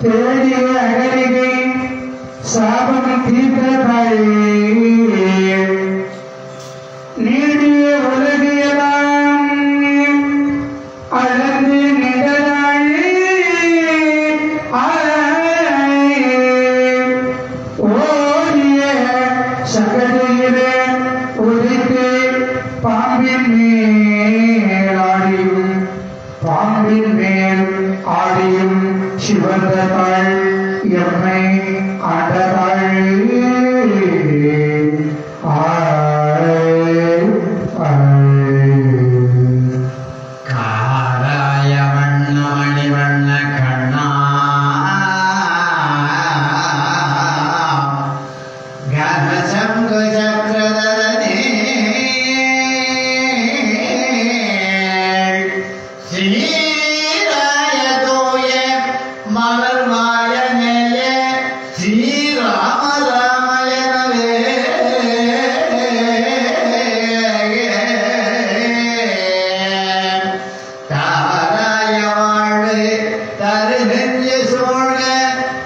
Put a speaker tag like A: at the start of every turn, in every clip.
A: தேடிய அகலிகை சாபம் தீர்த்ததாய் நீடிய உலகியலாம் அளந்து நிழலாய் ஓடிய சகதியிலே உதித்து பாம்பின் மேல் ஆடியும் சிவந்தாள் எம்மை ஆண்டதாள்
B: காராய வண்ண மணிவண்ண கண்ணா கர்மசங்கு சக்கரதரனே ஸ்ரீராய தோய மலர்வாய நேய ஸ்ரீராம ராமயனவே தாராய வாழ்வு தருகஞ்ச சோழ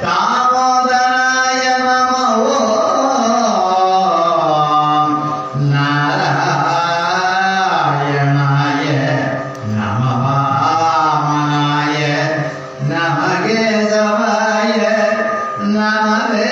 B: தாமோதராய நமோ நாராயணாய நமவாமனாய நமகேதவாய நமவே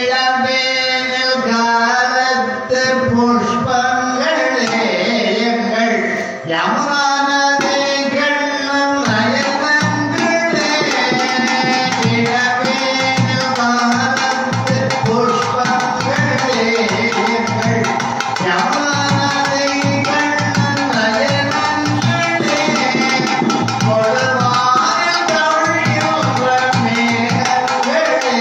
B: இளவேனில் காலத்து புஷ்பங்களே எங்கள் யமுனாநதி கண்ணும் நயனங்களே இளவேனில் காலத்து புஷ்பங்களே எங்கள் யமுனாநதி கண்ணும் நயனங்களே கொடுவாயில் தவழியுற மேகங்களே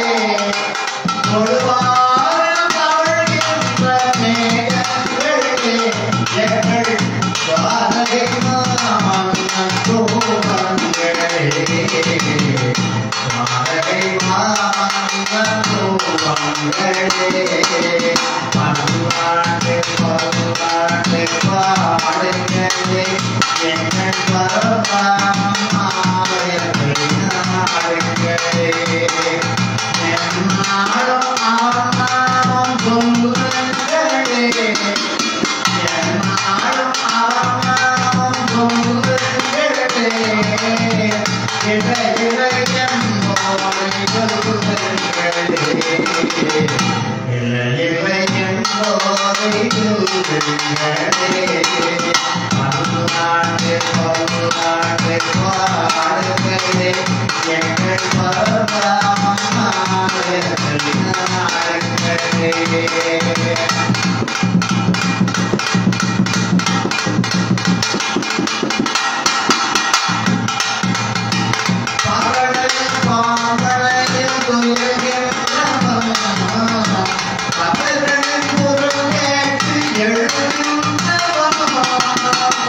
B: கொடுவாயில் தவழ்கின்ற மேகங்களே எங்கள் பாதகை மாமன்னன் தூவங்களே பாதகை மாமன்னன் தூவங்களே பல்லாண்டு பல்லாண்டு பாடுங்களே எங்கள் பரமாமன் ஆலயத்தை நாடுங்களே என்னாலும் அவன் நாமம் சொல்லுங்களே என்னாலும் அவன் நாமம் சொல்லுங்களே இளையம் போலை சொல்லுங்களே இளையம் போலை சொல்லுங்களே பல்லாண்டு பல்லாண்டு பாடுங்களே எங்கள் பரமாமன் ஆலயத்தை நாடுங்களே பாவனையில் பாவனையில் துயர்கின்றவன் பகல்களில் பொருள் கேட்டு எழுகின்றவன்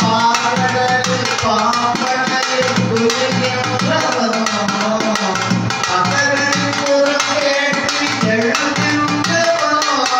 B: பாவனையில் பாவனையில் துயர்கின்றவன் பகல்களில் பொருள் கேட்டு எழுகின்றவன்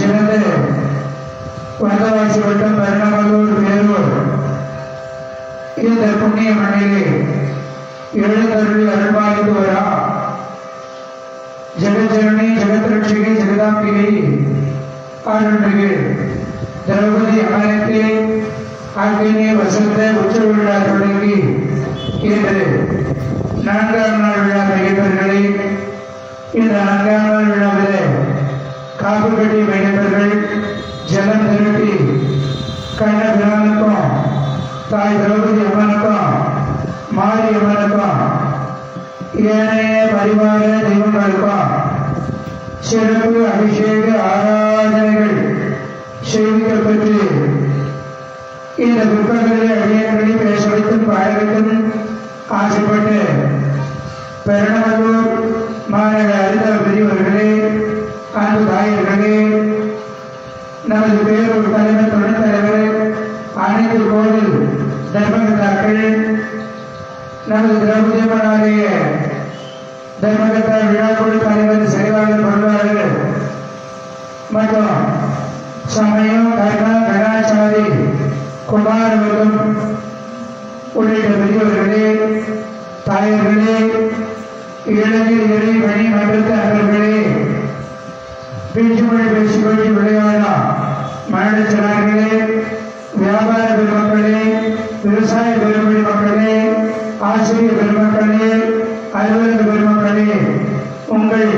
A: சிறந்த வந்தவாசி வட்டம் பெருநகலூர் வேலூர் இந்த புண்ணிய மண்ணிலே எழுந்தருளி அருள்பாலித்து வரா ஜெகஜனனி ஜெகத்ரட்சிகை ஜெகதாம்பிகை அருள்மிகு திரௌபதி அமரத்தை ஆக்கினிய வசந்த உச்ச விழா தொடங்கி இன்று 4ஆம் நாள் விழா மையப்பர்களை இந்த 4ஆம் நாள் விழாவில் காப்பு கட்டி மையப்பர்கள் ஜலம் திரட்டி கண்ணபிரானுக்கும் தாய் திரௌபதி அம்மனுக்கும் மாரி அம்மனுக்கும் ஏனைய பரிவார தெய்வங்களுக்கும் சிறப்பு அபிஷேக ஆராதனைகள் செய்விக்கப்பட்டு இந்த புத்தகங்களை அடியங்களை பேச வைத்தும் பாட வைத்தும் ஆசைப்பட்டு பெருநகலூர் மாநகர அறிந்த பெரியவர்களே அன்பு தாயர்களே நமது பேரூர் தலைவர் துணைத் தலைவர் அனைத்து கோவில் தர்மகர்த்தாக்கள் நமது திரௌபதி அம்மனாகிய தர்மகர்த்தா விழாக்குழு தலைவர் செயலாளர் பொருளாளர்கள் மற்றும் சமயம் கர்ம கலாச்சாரி குமாரவர்களும் உள்ளிட்ட பெரியவர்களே தாயர்களே இளைஞர் இறை பணி மன்றத்து அன்பர்களே பேச்சுமொழி பேசிக்கொண்டு விளையாடா மரணச்சிறார்களே வியாபார பெருமக்களே விவசாய பெருமொழி மக்களே ஆசிரியர் பெருமக்களே அலுவலக பெருமக்களே உங்கள்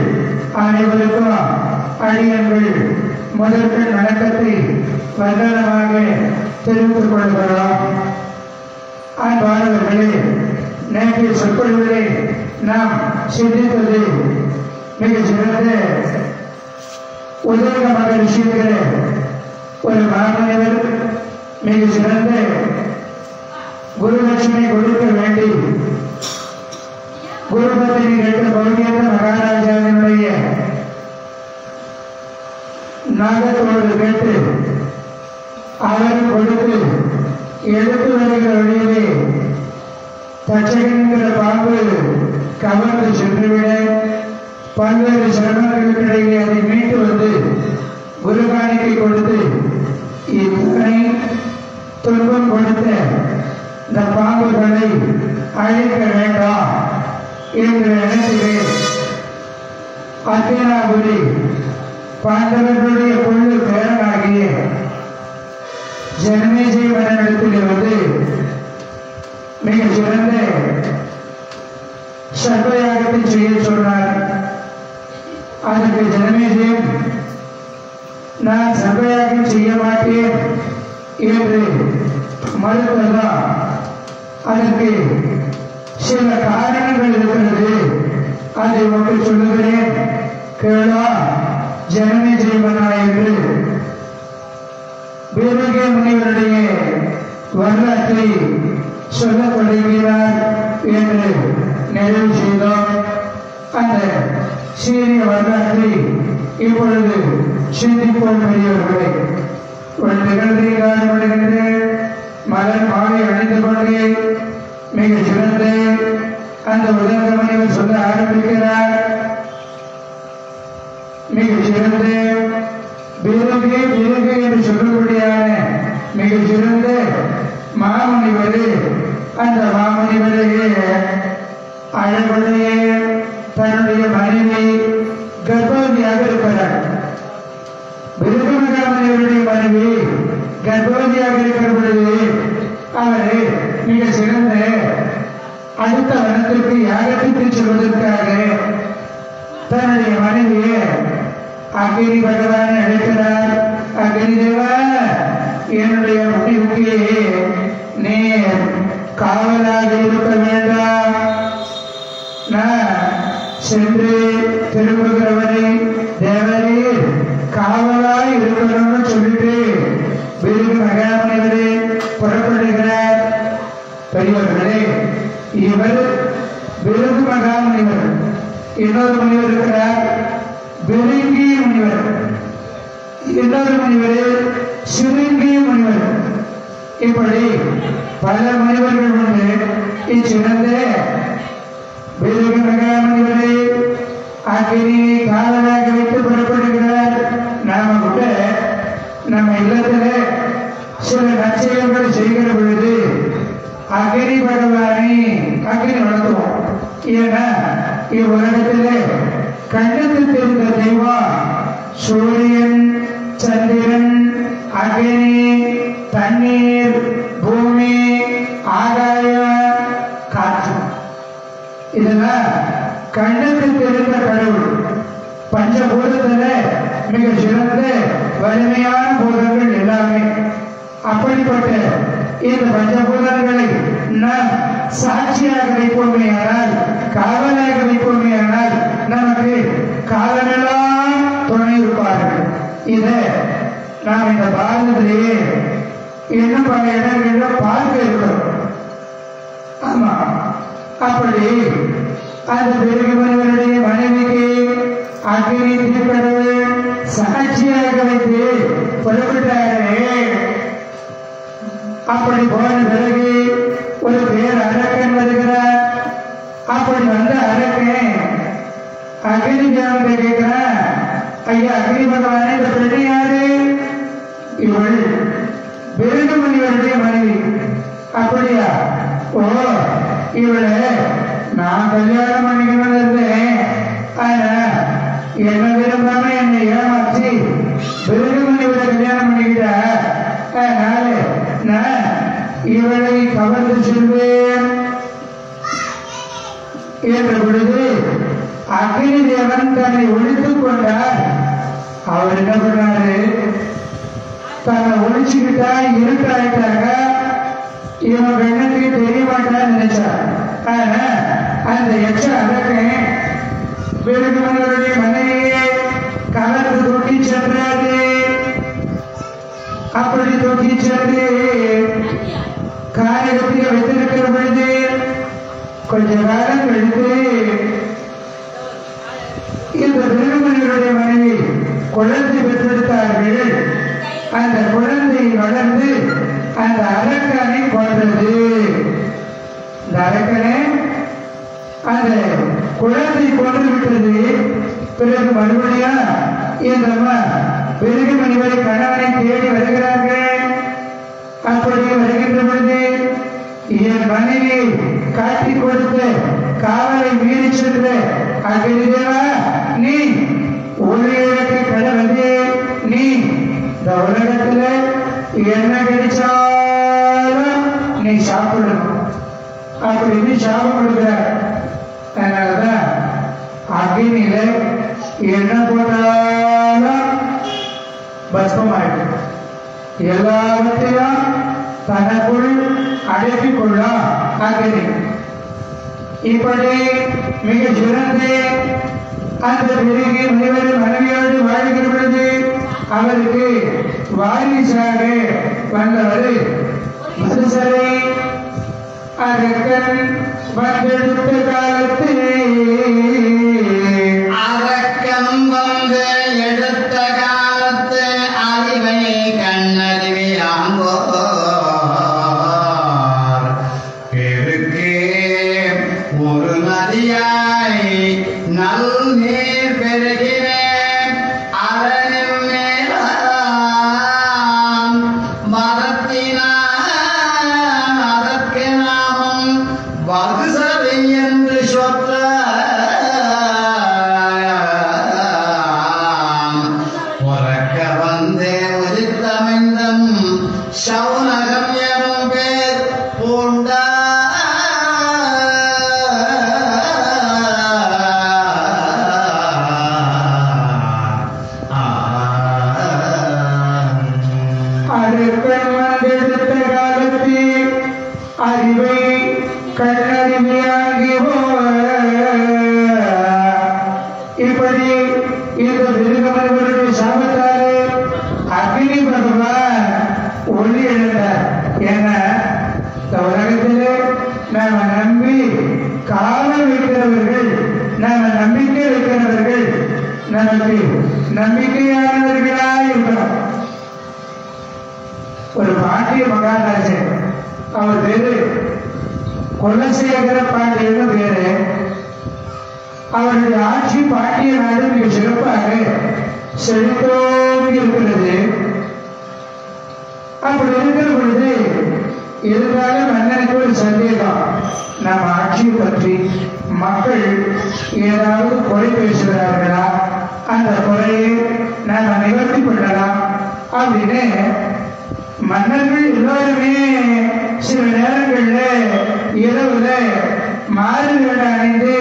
A: அனைவருக்கும் அடியங்கள் முதற்கண் வணக்கத்தை வந்தனமாக தெரிவித்துக் கொள்ளலாம். அன்பானவர்களே, நேற்றைய சொற்பொழிவிலே நாம் சிந்தித்தது மிக சிறந்த உதக மகரிஷிங்கிற ஒரு மாமனிதர் மிக சிறந்த குருலட்சுமி கொடுக்க வேண்டி குருபத்தினி கேட்ட பௌர்ணேந்திர மகாராஜாவினுடைய நாகத்தோடு கேட்டு அவர் கொடுத்து எடுத்து வருகிற வழியிலே தச்சகன்கிற பாம்பு கவர்ந்து சென்றுவிட பல்வேறு சிரமங்களுக்கிடையே அதை மீட்டு வந்து குருகாணிக்கை கொடுத்து இத்தனை துன்பம் கொடுத்த இந்த பாம்புகளை அழிக்க வேண்டாம் என்ற எண்ணத்திலே அத்தியனாபுரி பாண்டவர்களுடைய கொள்ளு பேரனாகிய ஜனமேஜை மன்னனிடத்திலே வந்து மிக சிறந்த சர்வயாகத்தை செய்ய சொன்னார். அதற்கு ஜனமேஜயம் நான் சர்வயாகம் செய்ய மாட்டேன் என்று மறுத்ததால் அதற்கு சில காரணங்கள் இருக்கிறது, அதை உங்களுக்கு சொல்லுகிறேன் கேளா ஜனமேஜயமன்னா என்று வீரகே முனிவருடைய வரலாற்றை சொல்லத் தொடங்கினார் என்று நிறைவு செய்தோம். அந்த சீரிய வரலாற்றை இப்பொழுது சிந்திப்போம். பெரியவர்களை ஒரு நிகழ்வை காணப்படுகின்ற மலர் மாலை அணிந்து கொண்டு மிக சிறந்த அந்த உதக முனிவர் சொல்ல ஆரம்பிக்கிறார். மிக சிறந்த வீரகே வீரகே என்று சொல்லக்கூடியான மிக சிறந்த மாமுனிவர் அந்த மாமுனிவரையே அழகுடைய தன்னுடைய மனைவி கர்ப்பவதியாக இருக்கிறார். விருதுமகாமுனிவருடைய மனைவி கர்ப்பவதியாக இருக்கிற பொழுது அவர் மிக சிறந்த அடுத்த வனத்திற்கு யாகத்திற்கு செல்வதற்காக தன்னுடைய மனைவியை அக்னி பகவானை அழைக்கிறார். அக்னி தேவா, என்னுடைய முடிவுக்கு நீ காவலாக இருக்க வேண்டாம், நான் சென்று திரும்புகிறவரை தேவரே காவலாய் இருக்கணும்னு சொல்லிட்டு விருது மகாமுனிவரே புறப்படுகிறார். பெரியவர்களே, இவர் விருது மகாமுனிவர். இன்னொரு முனிவர் இருக்கிறார் விருங்கி முனிவர், இன்னொரு முனிவர் சிறுங்கி முனிவர். இப்படி பல முனிவர்கள் உண்டு. இச்சிறந்த விருது மகாமுனிவரை அக்னியை காவலாக வைத்து புறப்படுகிறார். நாம கூட அதிசயங்கள் செய்கிற பொழுது அக்னி பகவானை அக்னி வளர்த்துவோம். ஏன்னா இவ்வுலகத்திலே கண்ணுக்கு தெரிந்த தெய்வம் சூரியன், சந்திரன், அக்னி, தண்ணீர், பூமி, ஆகாயம், காற்று. இதெல்லாம் கண்ணுக்கு தெரிந்த கடவுள். பஞ்சபூதத்துல மிக சிறந்த வலிமையான பூதங்கள் எல்லாமே. அப்படிப்பட்ட இந்த பஞ்சபூதங்களை நாம் சாட்சியாக வைப்போமே ஆனால், காவலாக வைப்போமே ஆனால் நமக்கு காலமெல்லாம் துணை இருப்பார்கள். இதை நாம் இந்த பாரதத்திலேயே இன்னும் பல இடங்களில் பார்க்க இருக்கிறோம். ஆமா, அப்படி அந்த பெருகிமனிவருடைய மனைவிக்கு அக்னி திருக்கடவுள் சாட்சியாக வைத்து புறப்பட்டாரே. அப்படி போன பிறகு ஒரு பேர் அரக்கன் வருகிறார். அப்படி வந்த அரக்கன் அக்னி தேவனை கேட்கிறான், ஐயா அக்னி பகவானே, இந்த பெண்ணை யாரு? இவள் பெருகிமனிவருடைய மனைவி. அப்படியா? ஓ, இவளை நான் கல்யாணம் பண்ணிக்கணும்னு இருந்தேன். ஆனா என்ன விரும்பாம என்னை ஏமாற்றி பெருகிமனிவரை கல்யாணம் பண்ணிக்கிட்ட. அதனால நான் இவளை கவர்ந்து செல்வேன் என்ற பொழுது அக்னி தேவன் தன்னை ஒழித்துக் கொண்டார். அவர் என்ன பண்ணாரு? தன்னை ஒழிச்சுக்கிட்டா இருட்டாயிட்டாங்க, இவன் பெண்ணுக்கு தெரிய மாட்டான்னு நினைச்சார். ஆனா அந்த எச்ச அரக்கன் பெருகிமனிவருடைய மனைவியை கலந்து தூக்கி சென்றாரு. அப்படி தூக்கி சென்று காரகத்தில் வைத்திருக்கிற பொழுது கொஞ்ச காலம் கழித்து இந்த பெருகிமனிவருடைய மனைவி குழந்தை பெற்றெடுத்தார்கள். அந்த குழந்தை வளர்ந்து அந்த அரக்கனை கொன்றது. இந்த அரக்கனை அந்த குழந்தை கொன்று விட்டது. பிறகு மறுபடியும் இந்த பெருகிமனிவரை கணவனை தேடி வருகிறார்கள். அப்படி வருகின்ற பொழுது என் மனைவி காட்டிக் கொடுத்து காவலை மீறி சென்ற அகிலேவா, நீ உலகத்தை கடவுளே, நீ இந்த உலகத்துல என்ன கிடைச்சாலும் நீ சாப்பிடணும் அப்படின்னு சாபம் கொடுக்கிறார். அதனாலதான் அக்னியில என்ன போட்டாலும் பஸ்மமாயிடும். எல்லாவற்றையும் தனக்குள் அடக்கிக் கொள்ளும் அக்னி. இப்படி மிக சிறந்த அந்த பெருகிமனிவர் மனைவியோடு வாழ்கிற பொழுது அவருக்கு வாரிசாக வந்தவர் மதுசரை அரக்கன் வந்தெடுத்த காலத்தில்
B: அரக்கம் வந்து எடுத்த காலத்து அறிவை கண்ணறிவியாங்கோ பெருக்கு ஒரு நதியாய் நல் நீர் பெருகின அரணின் மேலாம் மரத்தினான் அதற்கு நாமம் வகுசரை என்று சொற்ற உறக்க வந்தே உதித்தமைந்தம் சௌனகம் எனும் பேர் பூண்ட
A: அரக்கன் வந்தெடுத்த காலத்தில் அறிவை கண்ணறிவியாகி இப்படி இந்த பெருகிமனிவருடைய சாபத்தாலே அக்னி பகவான் ஒளி எழுந்தார். ஏன்னா இந்த உலகத்திலே நாம நம்பி காவல் வைக்கிறவர்கள், நாம நம்பிக்கை வைக்கிறவர்கள் நமக்கு நம்பிக்கையானவர்களாய் இருக்கணும். ஒரு பாண்டிய மகாராஜன், அவர் பேரு குலசேகர பாண்டியன்னு பேரு. அவருடைய ஆட்சி பாண்டிய நாடு மிக சிறப்பாக செழித்தோங்கி இருக்கிறது. அப்படி இருக்கிற பொழுது இருந்தாலும் மன்னனுக்கு ஒரு சந்தேகம், நம்ம ஆட்சியை பற்றி மக்கள் ஏதாவது குறை பேசுகிறார்களா, அந்த குறையை நாம நிவர்த்தி பண்ணலாம் அப்படின்னு மன்னர்கள் எல்லோருமே சில நேரங்கள்ல இரவுல மாறு வேடம் அணிந்து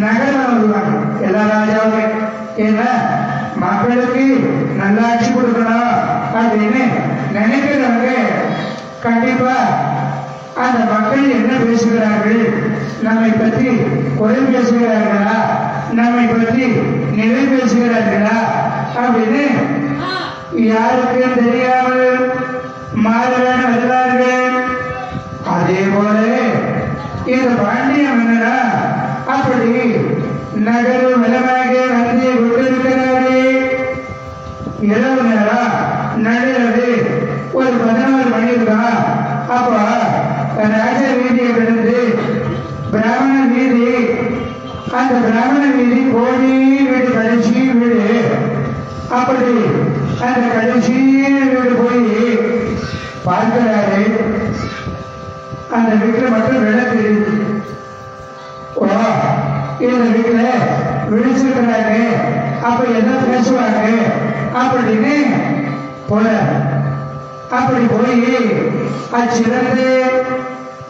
A: நகரம் வருவாங்க எல்லா ராஜாவுமே. ஏன்னா மக்களுக்கு நல்லாட்சி கொடுக்கணும் அப்படின்னு நினைக்கிறவங்க கண்டிப்பா அந்த மக்கள் என்ன பேசுகிறார்கள், நம்மை பற்றி குறை பேசுகிறார்களா, நம்மை பற்றி நிலை பேசுகிறார்களா அப்படின்னு யாருக்கும் தெரியாமல் மாறுவேன் வருவார்கள். அதே போல இந்த பாண்டிய மன்னரா அப்படி நகர வளமாக வந்து கொண்டிருக்கிறாரு. இரவு நேரம் நடுறது ஒரு 11 மணி இருக்கான். அப்ப ராஜ வீதியை விழுந்து பிராமண வீதி, அந்த பிராமண வீதி கோடி வீடு கடைசி வீடு. அப்படி அந்த கடைசி வீடு போய் பார்க்கிறாரு. அந்த வீட்டுல மட்டும் விளக்கு தெரியுது. ஓ, இந்த வீட்டுல விழிச்சிருக்கிறாங்க, அப்ப என்ன பேசுவாங்க அப்படின்னு போல. அப்படி போய் அச்சிறந்து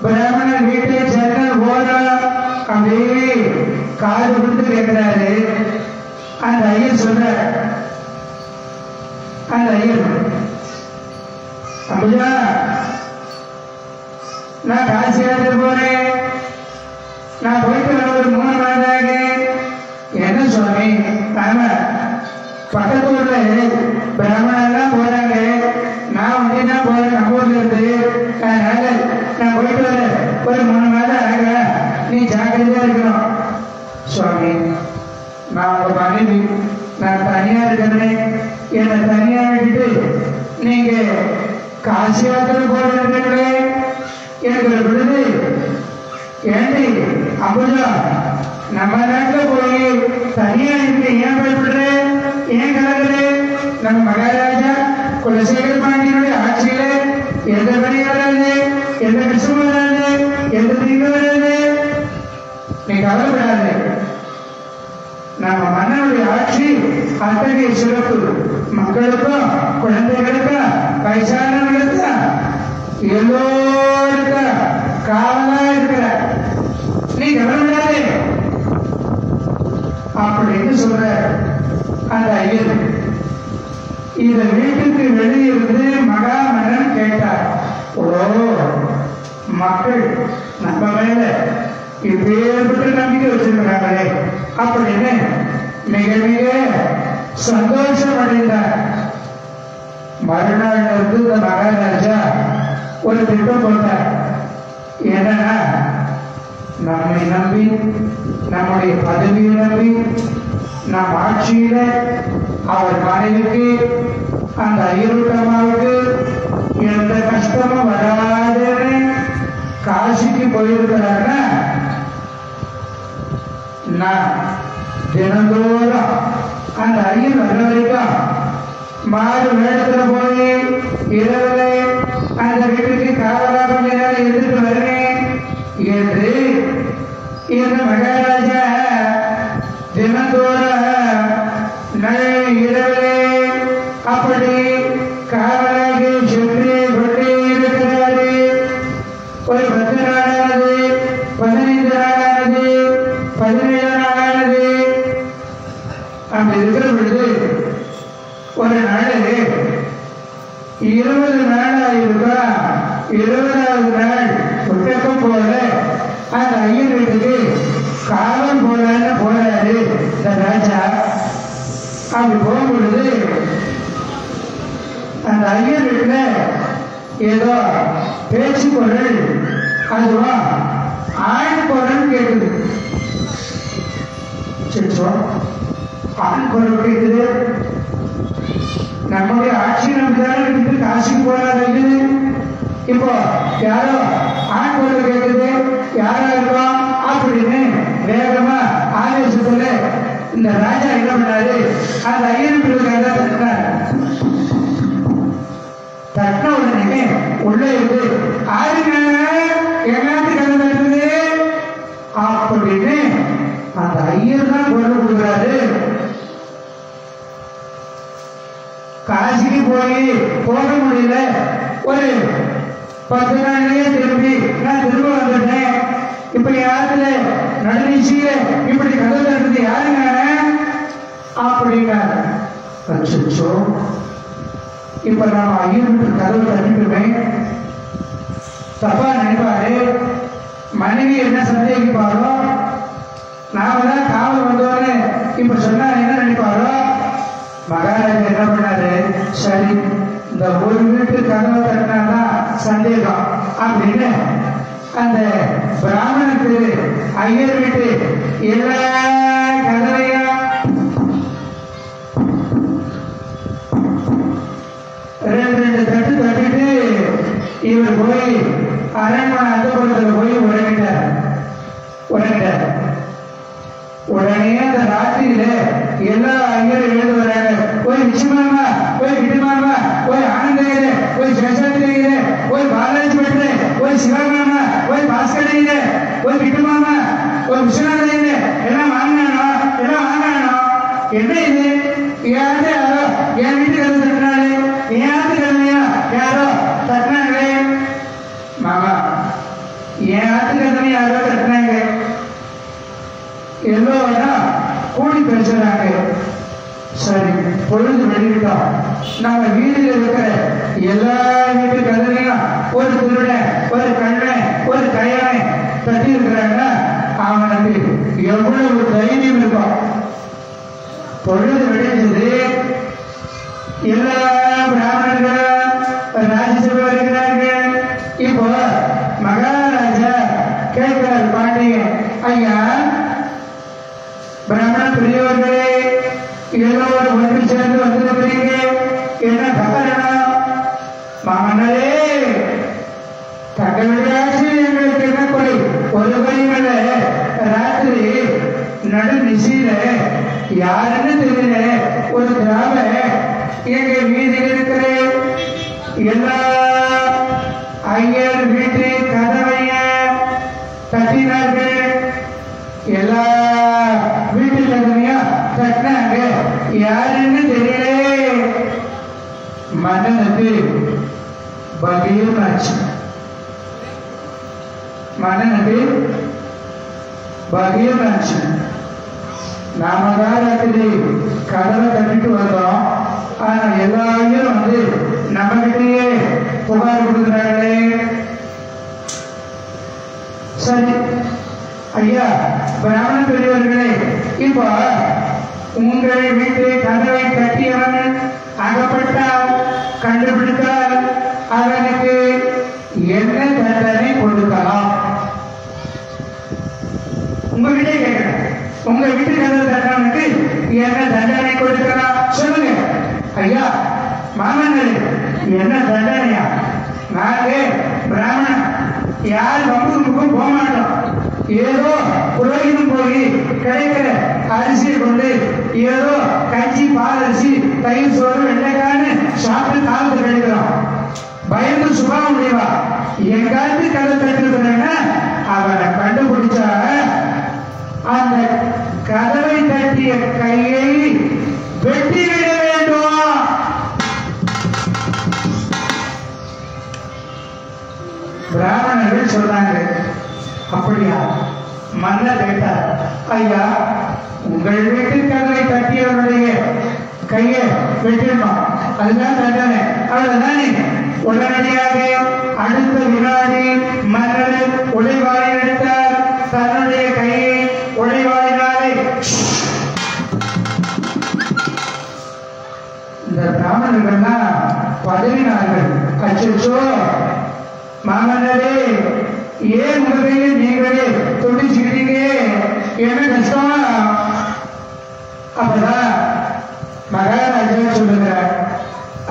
A: பிராமண வீட்டை ஜன்னல் போறா அப்படியே காது கொடுத்து கேட்கிறாரு. அந்த ஐயர் சொல்ற, அந்த ஐயர், அப்படியா நான் காசி யாத்திரை போறேன், நான் போயிட்டு வர ஒரு 3 மாதம். என்ன சுவாமி, நாம பக்கத்து ஊர்ல பிராமணன் எல்லாம் போறாங்க, நான் ஒண்டினா போறேன் நம்ம ஊர்ல இருந்து. அதனால நான் போயிட்டு வர ஒரு 3 மாதம் ஆக, நீ ஜாக்கிரதையா இருக்கணும். சுவாமி, நான் உங்க மனைவி, நான் தனியா இருக்கிறேன், என்னை தனியா விட்டுட்டு நீங்க காசி யாத்திரை போறீங்களே, எனக்கு ஒரு விடுது. ஏண்டி அம்புஜா, நம்ம நாட்டில் போய் தனியா இருக்கு ஏன் பயப்படுற, ஏன் கலங்குற? நம்ம மகாராஜா குலசேகர பாண்டியனுடைய ஆட்சியில எந்த பணி வராது, எந்த கஷ்டமும் வராது, எந்த தீங்கு வராது, நீ கவலைப்படாது. நம்ம மன்னனுடைய ஆட்சி அத்தகைய சிறப்பு. மக்களுக்கும் குழந்தைகளுக்கும் வயசானவர்களுக்கும் எல்லோருக்கும் காவலா இருக்கிற, நீ கவலைப்படாது அப்படின்னு சொல்ற அந்த ஐயர். இந்த வீட்டுக்கு வெளியிருந்து மகாமன்னன் கேட்டார், ஓ, மக்கள் நம்ம மேல இப்பேற்பட்ட நம்பிக்கை வச்சிருக்கிறாங்களே அப்படின்னு மிக மிக சந்தோஷம் அடைந்தார். மறுநாள் இருந்து இந்த மகாராஜா ஒரு திட்டம் போட்டார். என்னன்னா, நம்மை நம்பி, நம்முடைய பதவியை நம்பி, நம் ஆட்சியில அவர் மனைவிக்கு, அந்த ஐரோட்டமாவுக்கு எந்த கஷ்டமும் வராதுன்னு காசிக்கு போயிருக்கிறாங்கன்னா, நான் தினந்தோறும் அந்த ஐயர் வர வரைக்கும் மாறு வேடத்துல போய் இரவுல அந்த வீட்டுக்கு காவலா கொஞ்ச நேரம் இருந்துட்டு வருவேன் என்று இந்த மகாராஜா தினந்தோறும் இரவுலே அப்படி காவலாக சென்று கொண்டே இருக்கிறாரு. ஒரு 10 நாளானது, 15 நாளானது, 17 நாளானது. அப்படி இருக்கிற பொழுது ஒரு நாள் 20 நாள் ஆயிருக்கா. 20வது நாள் ஒட்டக்கம் போல அந்த ஐயர் வீட்டுக்கு காலம் போலான்னு போறாரு இந்த ராஜா. அப்படி போகும்பொழுது அந்த ஐயர் வீட்டுல ஏதோ பேச்சு குரல், அதுவும் ஆண் குரல் கேட்குது. ஆண் குரல் கேட்குது. நம்முடைய ஆட்சி நம்பிதான் இருக்கு, காசிக்கு போறாரு. இப்போ யாரோ ஆண் குரல் கேட்குது, யாரா இருக்கோம் அப்படின்னு வேகமா ஆவேசத்துல இந்த ராஜா என்ன பண்ணாரு, அந்த ஐயனுக்காக தட்டினார். தட்டின உடனே உள்ள இருந்து ஆளுங்க எல்லாத்துக்கு கதை தட்டுது அப்படின்னு அந்த ஐயர் தான் பொருள் கொடுக்குறாரு. காசிக்கு போக முடியல, ஒரு 10 நாள்லயே நான் திரும்ப வந்துட்டேன். இப்ப யாருல நடுநீச்சியில இப்படி கதை தட்டுறது யாருங்க அப்படின்னாரு. அச்சோ, இப்ப நாம ஐயருக்கு கதவு தட்டிட்டுமே, தப்பா நினைப்பாரு, மனைவி என்ன சந்தேகிப்பாரோ, நாம தான் காவல் வந்தோன்னு இப்ப சொன்னா என்ன நினைப்பாரோ. மகாராஜா என்ன பண்ணாரு, சரி இந்த ஒரு வீட்டு கதவை தட்டினாதான் சந்தேகம் அப்படின்னு அந்த பிராமணனுக்கு ஐயர் வீட்டு எல்லா கதவையும் 2 தட்டு தட்டிட்டு இவர் போய் அரண்மனை அந்தப்புறத்தில் போய் உறங்கிட்டார். உடனே அந்த ராத்திரியில எல்லா ஐயரும் எழுந்து வராங்க. போய் நிச்சயமாமா, போய் கிட்டுமாமா, போய் ஆனந்தகிர, போய் சேஷாத்திரிகிற, போய் பாலாஜி பட்டு, போய் சிவகாமா, போய் பாஸ்கரிகிற, போய் கிட்டுமாமா, போய் விஸ்வநாதகிற, எல்லாம் வாங்கினானோ. என்ன இது? யாரு யாரோ என் வீட்டுக்கு வந்து தட்டினாரு, ஏன் கிழமையா யாரோ தட்டினாங்களே. மாமா, என் ஆத்துக்கிழமை யாரோ தட்டினாங்க, எல்லோரும் கூடி பேசுறாங்க. சரி, பொழுது வெளியிட்டோம். நம்ம வீதியில் இருக்கிற எல்லா வீட்டு கதவையும் ஒரு திருடன், ஒரு கண்ணன், ஒரு கையனை தட்டி இருக்கிறாங்க. அவனுக்கு எவ்வளவு தைரியம் இருக்கும். பொழுது வெளியிட்டது, எல்லா பிராமணர்களும் ராஜ்யசபா இருக்கிறார்கள். இப்போ மகாராஜா கேட்கிறார் பாண்டியன், ஐயா பிராமண பெரியவர்களே, எல்லோரும் ஒன்று சேர்ந்து வந்திருக்கிறீங்க, என்ன காரணம்? மாமன்னரே, தங்களுடையாச்சு எங்களுக்கு என்ன கொலை? ஒரு வழிகள ராத்திரி நடு நிசையில யாருன்னு தெரியல ஒரு கிராம எங்க வீதியில் இருக்கிற எல்லா ஐயர் வீட்டு கதவைய தட்டினார்கள். எல்லா வீட்டு கதவையும் தட்டினாங்க. யாருன்னு தெரியல. மன்னனுக்கு பகீர்னாச்சு. நாம தான் ராத்திரி கதவை தட்டிட்டு வந்தோம். ஆனா எல்லாரும் வந்து நம்ம கிட்டேயே புகார் கொடுக்குறாங்களே. சரி ஐயா, பிராமண பெரியவர்களே, இப்போ உங்கள் வீட்டு கதவை தட்டியவன் அகப்பட்டால், கண்டுபிடித்தால் அவனுக்கு என்ன தண்டனை கொடுக்கலாம்? உங்ககிட்டே கேட்கிறேன், உங்க வீட்டு கதவை தட்டவனுக்கு என்ன தண்டனை கொடுக்கலாம் சொல்லுங்க. ஐயா மாமன்னரே, என்ன தண்டனையா? நாங்க பிராமணன், யார் வம்புக்கும் போக மாட்டோம். ஏதோ புரோகிதம் போய் கிடைக்கிற அரிசியை கொண்டு ஏதோ கஞ்சி, பால் அரிசி, தயிர் சோறு, வெண்டைக்கான்னு சாப்பிட்டு காலத்தை கழிக்கிறோம். பயந்து சுபா முடிவா எங்காவது கதை தட்டிருக்கிறேன்னா அவனை கண்டுபிடிச்சா அந்த கதவை தட்டிய கையை வெட்டிவிட வேண்டும். பிராமணர்கள் சொல்றாங்க. அப்படியா? மன்னர் கேட்டார், ஐயா உங்கள் வீட்டு கதவை தட்டியவருடைய கையை வெட்டிடணும், அதுதான் தண்டனை, அவ்வளவுதானே? உடனடியாக அடுத்த வினாடி மன்னர் உடைவாளை எடுத்தார். தன்னுடைய கையை உடைவாளினாலே இந்த பிராமணர்கள்லாம் பதவினார்கள். அச்சோ மாமன்னரே, ஏன் உங்க கையில் நீங்களே துடிச்சுக்கிட்டீங்க? என்ன கஷ்டம்? அப்பதான் மகாராஜா சொல்லுகிறார்,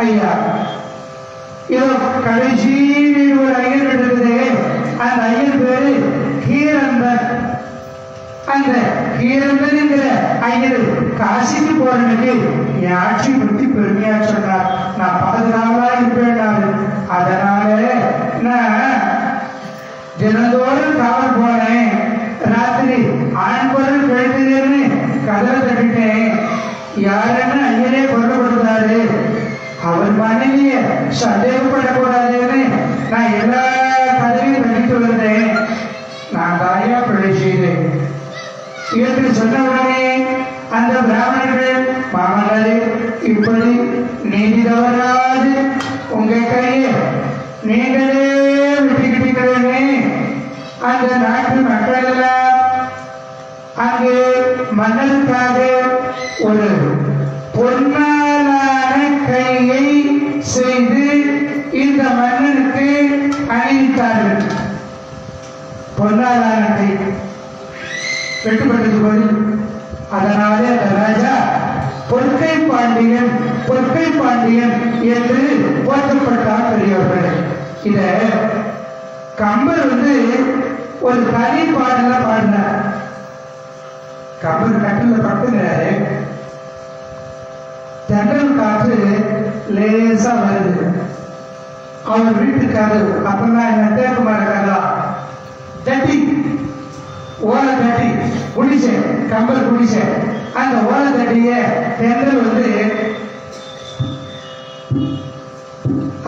A: ஐயா இதோ கடைசி ஒரு ஐயர் இருக்குது. அந்த ஐயர் பேரு கீரந்தன். அந்த கீரந்தன்ங்கிற ஐயர் காசிக்கு போறதுக்கு என் ஆட்சி பற்றி பெருமையா சொன்னார். நான் 10 நாளா இருப்பேன். அதனால யாருன்னு ஐயரே கொல்லப்படுத்தாரு, அவர் மனைவிய சந்தேகப்படக்கூடாதுன்னு நான் எல்லா கதையும் படித்து வந்தேன். நான் தாயா பிழை செய்தேன் என்று சொன்ன உடனே அந்த பிராமணர்கள், மாமனாரே, இப்படி நீதி தவறாது உங்க கையை நீங்களே விட்டுக்கிட்டீங்களே. அந்த நாட்டு மக்கள் எல்லாம் அங்கு மன்னருக்காக ஒரு பொன்னாலான கையை செய்து இந்த மன்னனுக்கு அணிவித்தார்கள். பொன்னாலான கை வெட்டுப்பட்டது போது அதனாலே அந்த ராஜா பொற்கை பாண்டியன் பொற்கை பாண்டியன் என்று போற்றப்பட்டார் பெரியவர்கள். இத கம்பர் ஒரு தனி பாடல பாடினார். கம்பர் கட்டில பட்டுங்கிறாரு, தென்றல் காற்று லேசா வருது, அவர் வீட்டுக்காரு அப்பதான் என்ன தேக்குமாரா தட்டி ஓலை தட்டி குடிச்சேன், கம்பல் குடிச்சேன். அந்த ஓலை தட்டிய தென்றல்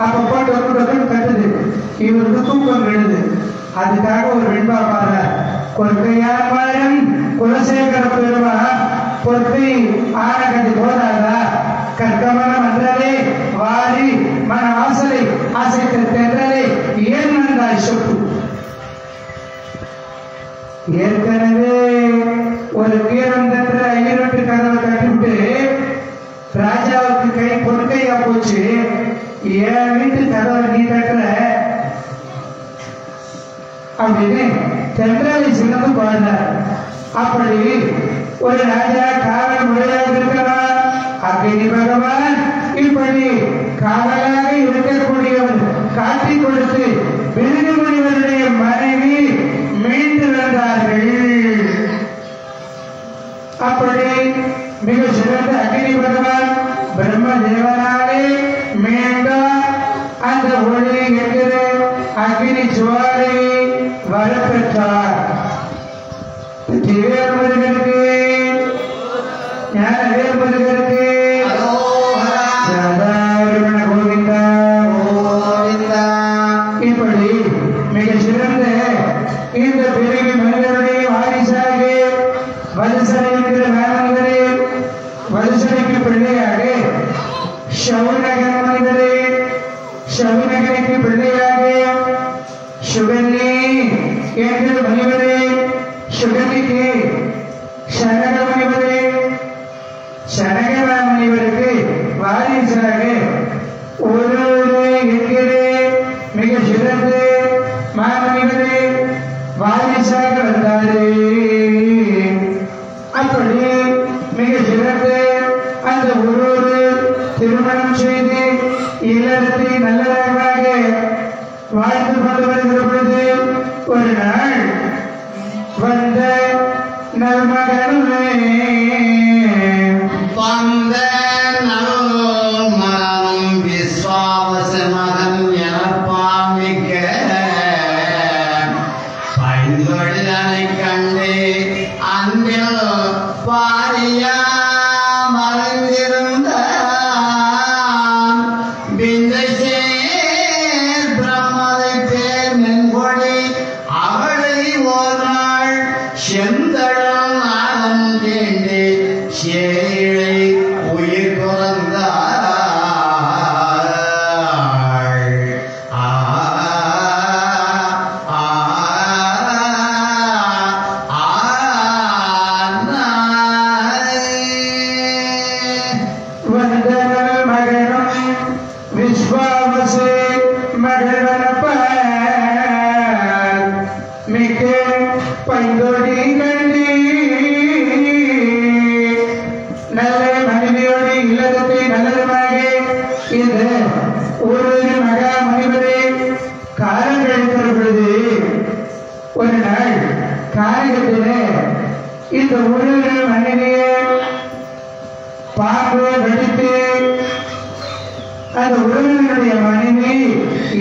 A: அப்ப போட்டு கட்டுது, இவருக்கு தூக்கம் எழுது. அதுக்காக ஒரு வெண்பா பாடுறார். கொற்கையார் மரம் குலசேகர பெருமான் பொற்கை ஆன கட்டி போதாதா, கற்கமனம் அன்றரே வாரி மன ஆசலை ஆசைத்த தென்றலே ஏன் வந்தாய் சொப்பு. ஏற்கனவே ஒரு வீரம் தன்ற ஐயரட்டு கதவை கட்டிவிட்டு ராஜாவுக்கு கை பொற்கையா போச்சு, என் வீட்டு கதவை நீ தட்டுற அப்படின்னு தென்றலை சிறந்து பாடினார். அப்படி ஒரு ராஜா காவல் முறையாக இருக்கிறார். அக்னி பகவான் இப்படி காவலாக இருக்கக்கூடியவர் காட்டி கொடுத்து விருது முனிவருடைய மனைவி மீண்டு வந்தார்கள். அப்படி மிக சிறந்த அக்னி பகவான் பிரம்மதேவனாலே மீண்டும் அந்த ஒளி என்கிற அக்னி ஜுவாலையை வரப்பெற்றார். வேல்முருகனுக்கு ஞான வேல்முருகனுக்கு கோவிந்தா கோவிந்தா. இப்படி மிக சிறந்த இந்த பிறகு மனிதனுடைய வாரிசாக வலுசனை என்கிற மாமனிதரே, வலுசனைக்கு பிள்ளையாக சவுனகன் மனிதரே, சவுனகனுக்கு பிள்ளையாக சுகன்னி என்கிற மனிதரே, சுகன்னிக்கு சனக மனிதரே, சனக மனிதருக்கு வாரிசாக ஒரு என்கிற மிக சிறந்த மாமனிதரே வாரிசாக வந்தாரு. அப்படி மிக சிறந்த அந்த ஒரு திருமணம் செய்து இல்லறத்தை நல்லதாக வாழ்த்து கொண்டு வருகிற பொழுது ஒரு நாள் வந்த நல்மகனுமே
B: வந்த நல்மகனும் விஸ்வாவச மகன் என பாமிக்க பைந்தொழிலனை கண்டு அன்பில் பாரியா மறைந்திருந்த பிந்தை சேர் பிரம்மதை பேர் மென்பொழி அவளை ஒரு நாள் செந்தழல் நாகம் கேண்டு சேழை உயிர் குறந்தாள்.
A: ஒரு நாள் காரியத்திலே இந்த உறவு மனைவியை பாம்பு வெடித்து அந்த உறவினுடைய மனைவி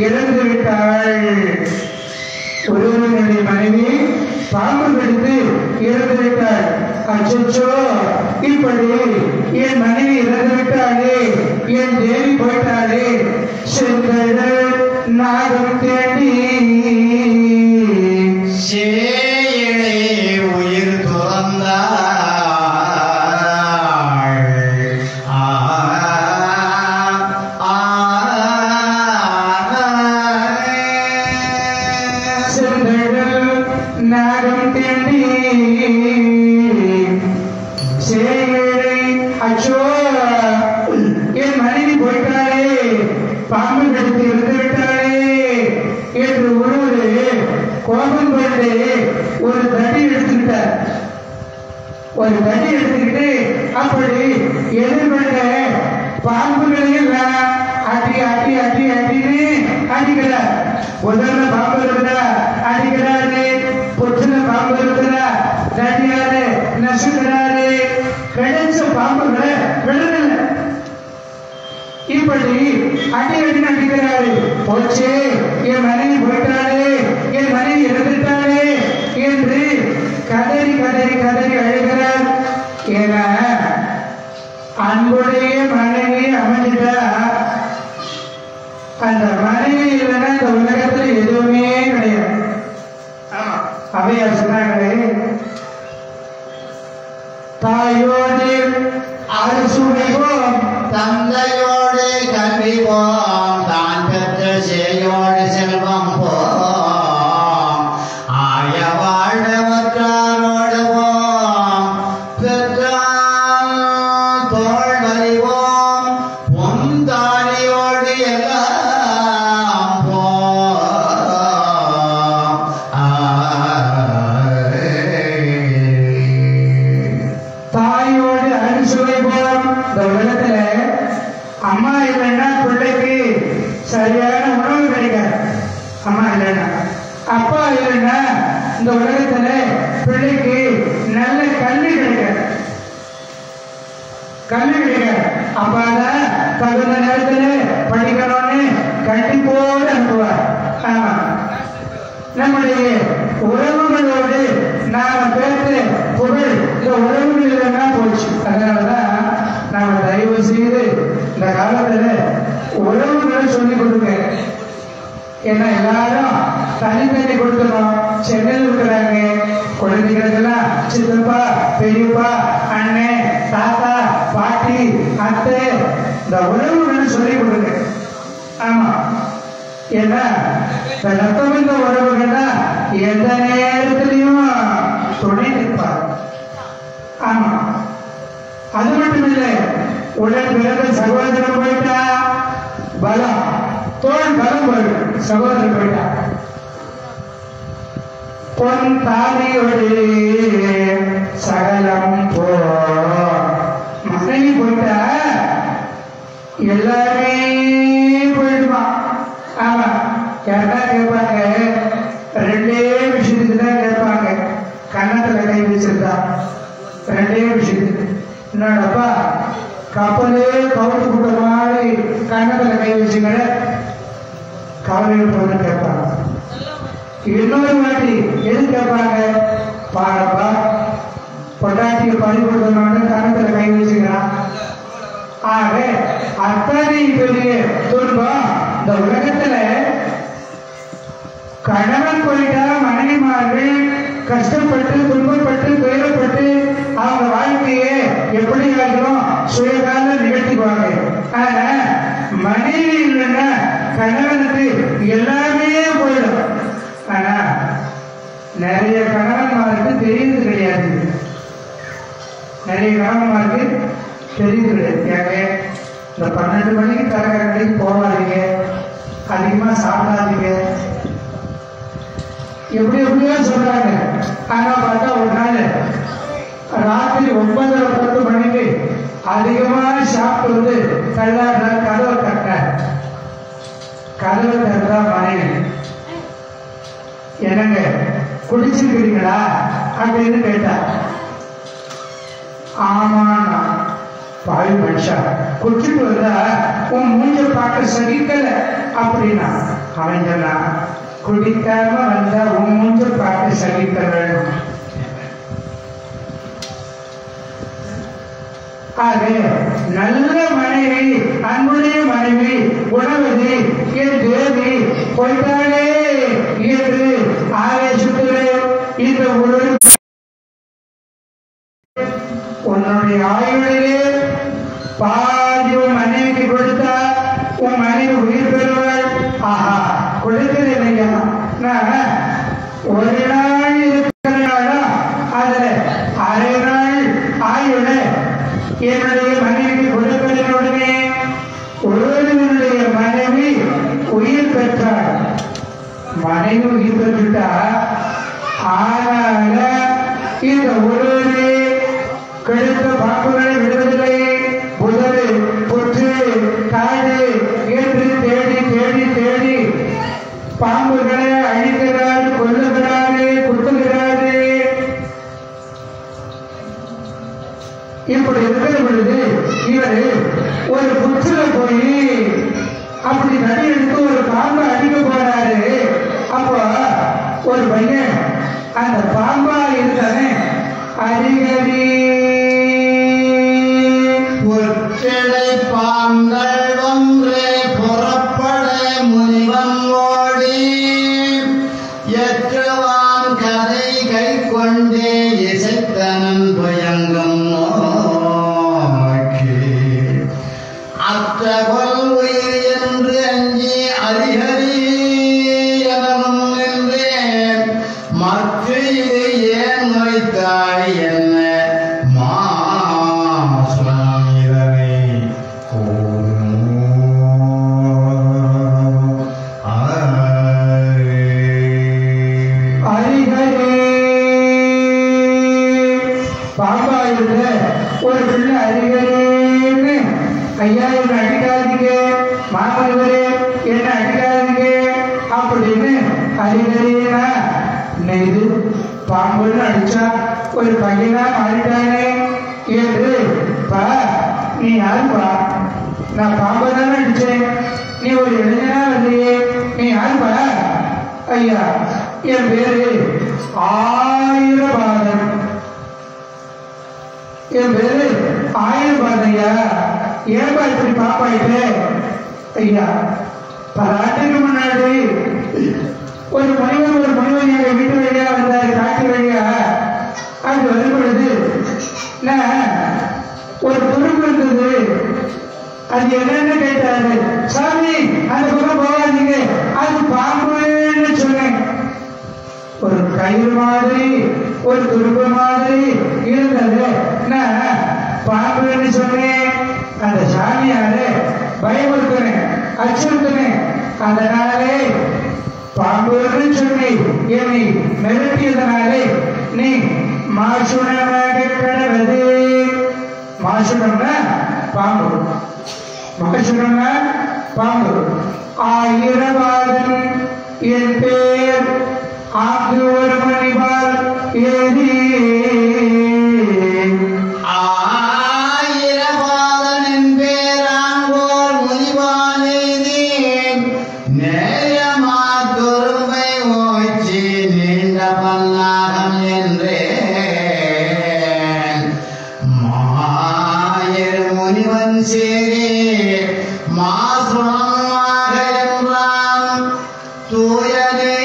A: இறந்து விட்டாள். உறவினுடைய மனைவி பாம்பு வெடித்து இறந்து விட்டாள். அச்சோ இப்படி என் மனைவி இறந்து விட்டாளே, என் தேவி போயிட்டாளே, செங்கடல் நாகம் தேடி
B: சேயிழை உயிர் துறந்தாள்.
A: செங்கடல் நாகம் தேடி சேயிழை அச்சோ என் மனைவி போயிட்டாளே, பாம்பு கடித்து இருந்து விட்டாளே என்று ஒருவர் கோபம் கொண்டு ஒரு தடி எடுத்துக்கிட்டார். ஒரு தடி எடுத்துக்கிட்டு அப்படி எதிர்கொண்ட பாம்புகளை எல்லாம் அடி அடி அடி அடின்னு அடிக்கிறார். முதல்ல பாம்பு இருக்கிறா அடிக்கிறாரு, புற்றுல பாம்பு இருக்கிறா தடியாரு நசுக்கிறாரு, கிடைச்ச பாம்புகளை விடல. இப்படி அடி அடி நடிக்கிறாரு. போச்சு, என் மனைவி போயிட்டாளே, என் மனைவி இறந்துட்டாளே என்று கதறி கதறி கதறி அழுகிறார். ஏன்னா அன்புடைய மனைவி அமைஞ்சிட்டா அந்த மனைவி இல்லைன்னா இந்த உலகத்துல எதுவுமே கிடையாது. அவையார் சொன்னாங்களே, தாயோடு அரசுடைவோம்,
B: தந்தையோடு கல்வி போம், தான் பெற்ற சேயோடு செல்வம் போம், ஆய வாழ மற்றாரோடு போம், பெற்றால் தோள் வலிவோம், பொந்தாலியோடு எல்லாம் போம்.
A: தாயோடு அறுசுவை போம். இந்த உலகத்துல அம்மா இல்லைன்னா பிள்ளைக்கு சரியான உணவு கிடைக்காது. அம்மா இல்லைன்னா, அப்பா இல்லைன்னா இந்த உலகத்துல பிள்ளைக்கு நல்ல கல்வி கிடைக்காது. கல்வி கிடைக்காது. அப்பாதான் தகுந்த நேரத்துல படிக்கணும்னு கண்டிப்போடு அனுப்புவார். ஆமா, நம்முடைய உறவுகளோடு நாம பேச புகழ் இந்த உறவுகள் இல்லைன்னா போச்சு. அதனாலதான் நாம தயவு செய்து இந்த காலத்துல உறவுகளை சொல்லிக் கொடுங்க. ஏன்னா எல்லாரும் தனித்தனி கொடுக்கணும். சென்னையில் இருக்கிறாங்க குழந்தைகளுக்கெல்லாம் சித்தப்பா, பெரியப்பா, அண்ணன், தாத்தா, பாட்டி, அத்தை, இந்த உறவுகளை சொல்லிக் கொடுங்க. ஆமா, ஏன்னா இந்த ரத்தமிந்த உறவுகள்னா எந்த நேரத்திலையும் துணை நிற்பார். ஆமா, அது மட்டும் இல்லை, உடன் பிறந்த சகோதரன் போயிட்டா பலம், தோல் பலம் போயிடும். சகோதரன் போயிட்டா பொன் தாலியோடு சகலம் போ. மனைவி போயிட்டா எல்லாமே போயிடுமா. ஆமா, யாரா கேட்பாங்க, ரெண்டே விஷயத்துக்கு தான் கேட்பாங்க. கன்னத்துல கை வச்சிருந்தா ரெண்டே விஷயத்துக்கு. என்னடப்பா கப்பலே கவுத்து கொடுத்த மாதிரி கன்னத்துல கை வச்சுங்க, கவலையில் போது கேட்பாங்க. இன்னொரு வாட்டி எது கேட்பாங்க, பாடப்பா பொட்டாட்டியை பறி கொடுத்தோன்னு கன்னத்துல கை வச்சுக்கிறான். ஆக அத்தனை பெரிய துன்பம் இந்த உலகத்துல. கணவன் போயிட்டா மனைவிமார்கள் கஷ்டப்பட்டு துன்பப்பட்டு துயரப்பட்டு அவங்க வாழ்க்கையை எப்படி ஆகிறோம் சுயகால நிகழ்த்திக்குவாங்க. ஆனா மனைவி இல்லைன்னா கணவனுக்கு எல்லாமே போயிடும். ஆனா நிறைய கணவன்மாருக்கு தெரியுது கிடையாது. நிறைய கணவன்மாருக்கு தெரியுது கிடையாது. ஏங்க இந்த 12 மணிக்கு தரகரண்டைக்கு போகாதீங்க, அதிகமா சாப்பிடாதீங்க, எப்படி எப்படியோ சொல்றாங்க. ஆனா பார்த்தா ஒரு நாள் ராத்திரி 9:10 மணிக்கு அதிகமா சாப்பிட்டு வந்து கல்லாடுற கதவை தட்ட, கதவை தட்டா மனைவி, என்னங்க குடிச்சிருக்கிறீங்களா அப்படின்னு கேட்டா. ஆமாண்ணா, பாவி மனுஷா, குடிச்சிட்டு வந்தா உன் மூஞ்ச பார்க்க சகிக்கல அப்படின்னா. அவன் சொன்னா, குடிக்காம வந்தா உன் மூஞ்ச பார்க்க சகிக்க வேணும். ஆக நல்ல மனைவி, அன்புடைய மனைவி, குணவதி என் தேவி போய்த்தானே என்று ஆவேசத்துடன் இந்த ஒரு உன்னுடைய ஆயுளிலே பாதி உன் மனைவிக்கு கொடுத்தா உன் மனைவி உயிர் பெறுவாள். ஆஹா, கொடுக்கிறது இல்லையா? நான் ஒரு நாள் இருக்கிறனால அதுல அரை நாள் ஆயுள என்னுடைய மனைவிக்கு கொடுப்பதனுடனே ஒருவனுடைய மனைவி உயிர் பெற்றாள். மனைவி உயிர் பெற்றுட்டா ஆனால இந்த ஒருவரே கழுத்த பாம்புகளை விடுவதில்லை. புதரு புற்று காடு என்று தேடி தேடி தேடி பாம்புகளை அழிக்கிறாரு, கொல்லுகிறாரு, குத்துகிறாரு. இப்படி இருக்கிற பொழுது இவர் ஒரு புற்றுல போய் அப்படி தடி எடுத்து ஒரு பாம்பை அடிக்க போறாரு. அப்போ ஒரு பையன் அந்த பாம்பா இருக்கானே அடிக்கடி
B: ஒற்றை பாங்கள் ஒன்றே புறப்பட முனிவன் ஓடி எற்றுவான் கதை கை கொண்டே இசைத்தனன் துயங்கும் அத்தகொல் உயிர் என்று அஞ்சி அறிகறி எனவும் என்றேன். மற்ற இது ஏன் வைத்தாய் என்ன
A: பாம்பாயிருந்த ஒரு பிள்ளை அறிகிறேன்னு ஐயா என்ன அடிக்காதீங்க, மாமனிவரே என்ன அடிக்காதீங்க அப்படின்னு அறிகிறேனா இது பாம்புன்னு அடிச்சா ஒரு பையனா மாறிட்டானே என்று பா நீ யாருப்பா? நான் பாம்பை தானே அடிச்சேன், நீ ஒரு இளைஞனா வந்தியே, நீ யாருப்பா? ஐயா என் பேரு ஆயிரபாதன், என் பேரு ஆயிரபாதையா. ஏன்பா இப்படி பாப்பாயிட்டு? ஐயா பல ஆண்டுக்கு முன்னாடி ஒரு முனிவர் எங்க வீட்டு வழியா வந்தாரு, காட்டு வழியா. அது வரும் பொழுது நான் ஒரு பொறுப்பு இருந்தது. அது என்னன்னு கேட்டாரு. சாமி அந்த பக்கம் போகாதீங்க, அது பாம்புன்னு சொன்னேன். ஒரு கயிறு மாதிரி ஒரு துருப்பு மாதிரி இருந்தது. நான் பாம்புன்னு சொன்னேன். அந்த சாமியாரு பயமுறுத்தினேன், அச்சுறுத்தினேன். அதனாலே பாம்புன்னு சொல்லி என்னை மிரட்டியதனாலே நீ மாசுணமாக கடவது. மாசுணம்னா பாம்பு, மாசுணம்னா பாம்பு. ஆயிரவாதன் என் பேர், ஆங்கு ஒரு மணிபால் ஏதி.
B: ஆயிரபாதனின் பேர் ஆங்கோர் முனிவான் ஏதி. நேயமா துரும்பை ஓய்ச்சி நீண்ட பன்னாகம் என்றேன். மாயிர முனிவன் சேரி மாசுணமாக என்றான். தூயனே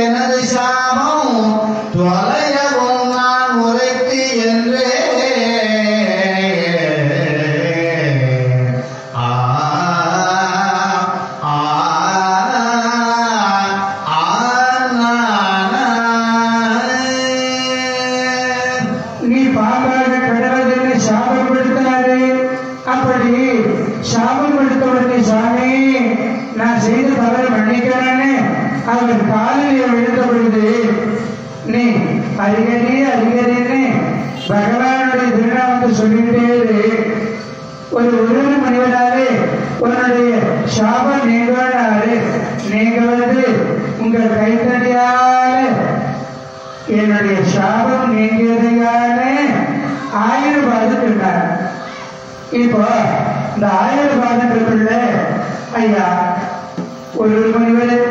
B: எனது சாபம் தொலையவும் நான் உரைத்து என்றே.
A: நீ பாம்பாக கடவுள் சாபம் கொடுத்தாரு. அப்படி சாபம் கொடுத்தவனுக்கு சாமி நான் செய்த தவறு மன்னிக்கிறேன்னு அவர் காலில் விழுந்த பொழுது நீ அடிக்கடி அடிக்கடின்னு பகவானுடைய திருநாமத்தை சொல்லிக்கிட்டே இரு. ஒரு மனிதனாலே உன்னுடைய சாபம் நீங்காரு. நீங்க உங்கள் கைத்தடியால என்னுடைய சாபம் நீங்கியதையான ஆயிரபாதம் சொன்னார். இப்போ இந்த ஆயிரபாதத்துக்குள்ள ஐயா ஒரு மனிதர்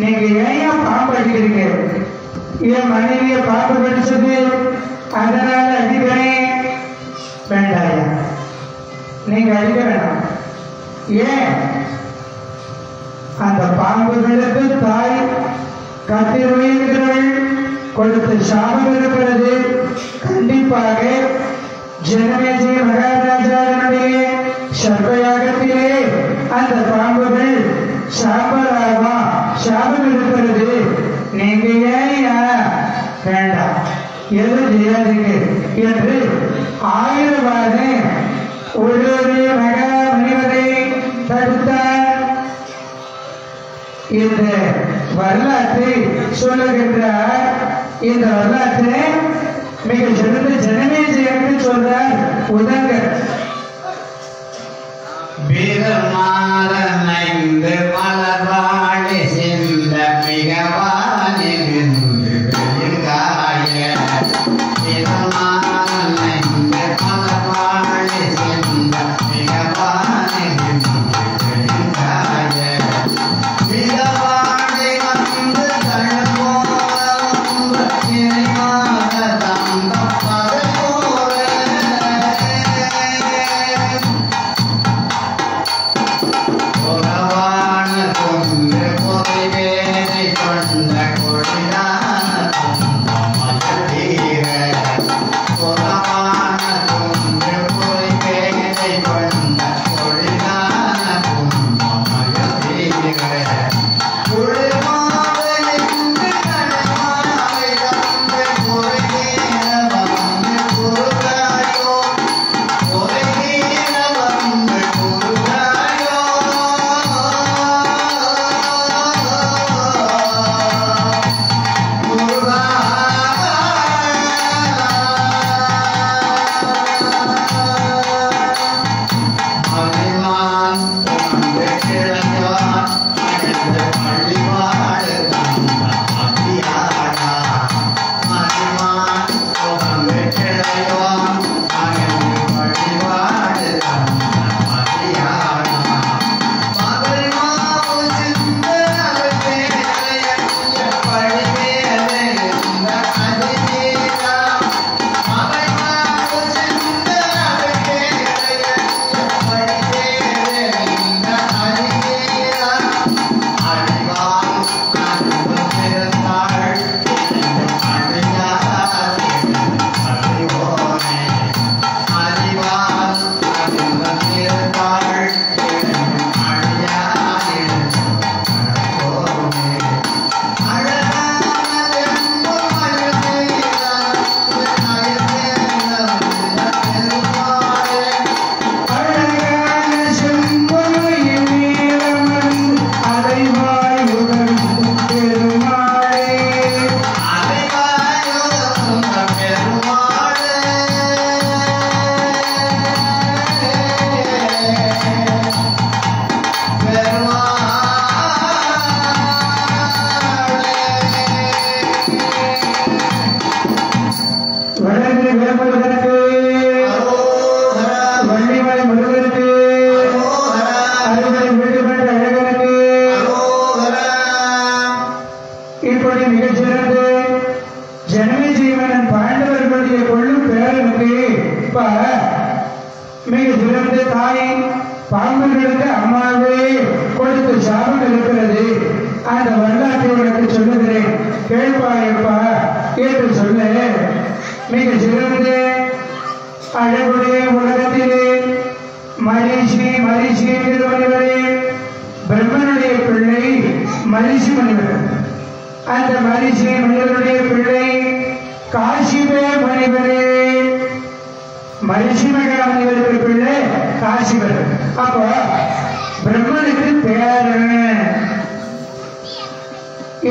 A: நீங்க ஏன் பாம்பு அடிக்கிறீங்க? என் மனைவிய பாம்பு கடிச்சது, அதனால அடிக்கிறேன். வேண்டாயா, நீங்க அடிக்க வேண்டாம். ஏன்? அந்த பாம்புகளுக்கு தாய் கத்திருவீர்கள் கொடுத்த சாபம் இருக்கிறது. கண்டிப்பாக ஜனமேஜய மகாராஜாவினுடைய சர்ப்பயாகத்திலே அந்த பாம்புகள் சாம்பலாகா சாபம் இருக்கிறது. நீங்க ஏன் வேண்டாம், எதுவும் செய்யாதீங்க என்று ஆயிரவாத உள்ளூரிய மகா மனிதரை தடுத்தார். இந்த வரலாற்றை சொல்லுகின்றார். இந்த வரலாற்றை மிக சிறந்த ஜனமேஜயனுக்கு சொல்றார் உதங்கர்.
B: வீரமாறனைந்து மலர்வாழி சென்ற மிகவானிருந்து பெருங்காய வீரமாறனைந்து மலர்வாழி சென்ற மிகவானிருந்து பெருங்காய வீரவாழி வந்து தழுவோம் இறைவாக தந்த பகையோரே புறவான கொண்டு பொறைவேனை கொண்ட கொடிதான மகதீர புறவான கொண்டு பொறைவேனை கொண்ட கொடிதான மகதீர குளிர்மாவலிந்து கடமாவை தந்து பொறைவேன வந்து குருகாயோ பொறைவேன வந்து குருகாயோ மணிமான் உணர்ந்து கிழஞ்சான் அகழ்ந்து பள்ளிவாடு தந்த அத்தியாடா மணிமான் உணர்ந்து கிழஞ்சான் அகழ்ந்து பள்ளிவாடு தந்த அத்தியாடா மகள் மாவு சிந்த அருள்வேலைய பழிவேலை இந்த அதிதீரா மகள் மாவு சிந்த அருள்வேலைய பழிவேலை இந்த அதிதீரா அடிவான் அன்பு பிறந்தாள் அழியார் அறிவோனே அறிவான் அன்பு பிறந்தாள் அழியார் அறிவோனே
A: அழகான செம்பொழியின் நீலமண் அலைவாய் உணர்ந்து பெருமாளே. வடக்கு வேம்புதற்கு வள்ளிமலை முருகனுக்கு அறுவடை வீடுபட்ட அழகனுக்கு இப்படி மிகச் சிறந்த ஜனமேஜயமன்னன் பாண்டவர்களுடைய கொள்ளும் பேரனுக்கு மிக சிறந்த தாய் பாம்புகளுக்கு அம்மாவே கொடுத்த சாபம் இருக்கிறது. அந்த வரலாற்றை உனக்கு சொல்லுகிறேன், கேள்பாயப்பா என்று சொல்ல மிக சிறந்த அழகுடைய உலகத்திலே மரிஷி திருமணிவரே பிரம்மனுடைய பிள்ளை மரிஷி மணிவர். அந்த மரிஷி மனிதனுடைய பிள்ளை காசிபே மணிவரே. மரிஷி மணிவருக்கு பிள்ளை காசிபர். அப்போ பிரம்மனுக்கு பேரன்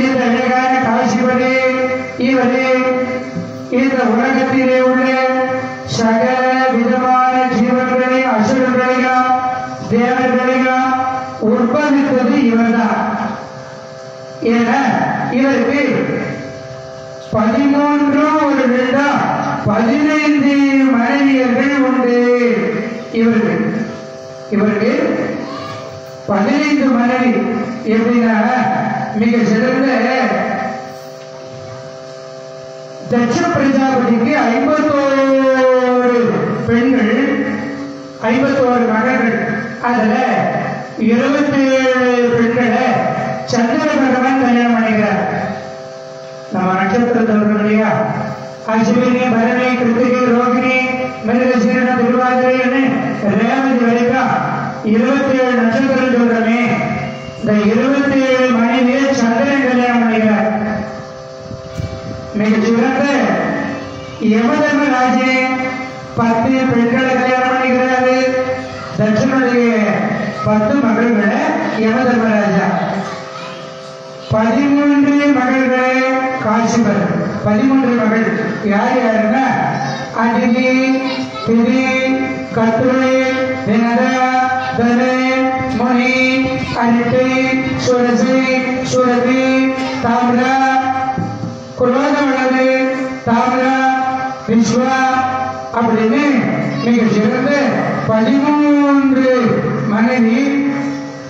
A: இந்த அழகான காசிபரே. இவரே இந்த உலகத்திலே உள்ள சகல விதமான ஜீவன்களையும் அசுரங்களையும் தேவர்களையும் உற்பத்தித்தது இவர்தான். ஏன்னா இவருக்கு 13 ஒரு வருடம் 15 மனைவியர்கள் உண்டு. இவருக்கு 15 மனைவி. எப்படின்னா மிக சிறந்த தட்ச பிரஜாபதிக்கு 51 பெண்கள் 51 மகன்கள். அதுல 27 பெண்களை சந்திர பகவான் கல்யாணம் பண்ணிக்கிறார். நம்ம நட்சத்திரம் சொல்றோம் இல்லையா, அஸ்வினி, பரணி, கிருத்திகை, ரோகிணி, மிருகசீரன, திருவாதிரை, ரேவதி வரைக்கும் 27 நட்சத்திரம் சொல்றமே. இந்த 27 மனைவியை சந்திரன் கல்யாணம் பண்ணிக்கிறார். மிக சிறந்த யமதர்மராஜே 10 பெண்களை கல்யாணம் பண்ணிக்கிறாரு. தட்சனுடைய 10 மகள்களை யமதர்மராஜா, 13 மகள்களை காசிபர். 13 மகள் யார் யாருன்னா அதிதி, திதி, கத்துரை, தினதா, தனு, முனி, அரிட்டை, சுரசி, சுரதி, தாமிரா, குரோதவளது, தாமிரா, விஸ்வா அப்படின்னு மிக சிறந்த 13 மனைவி.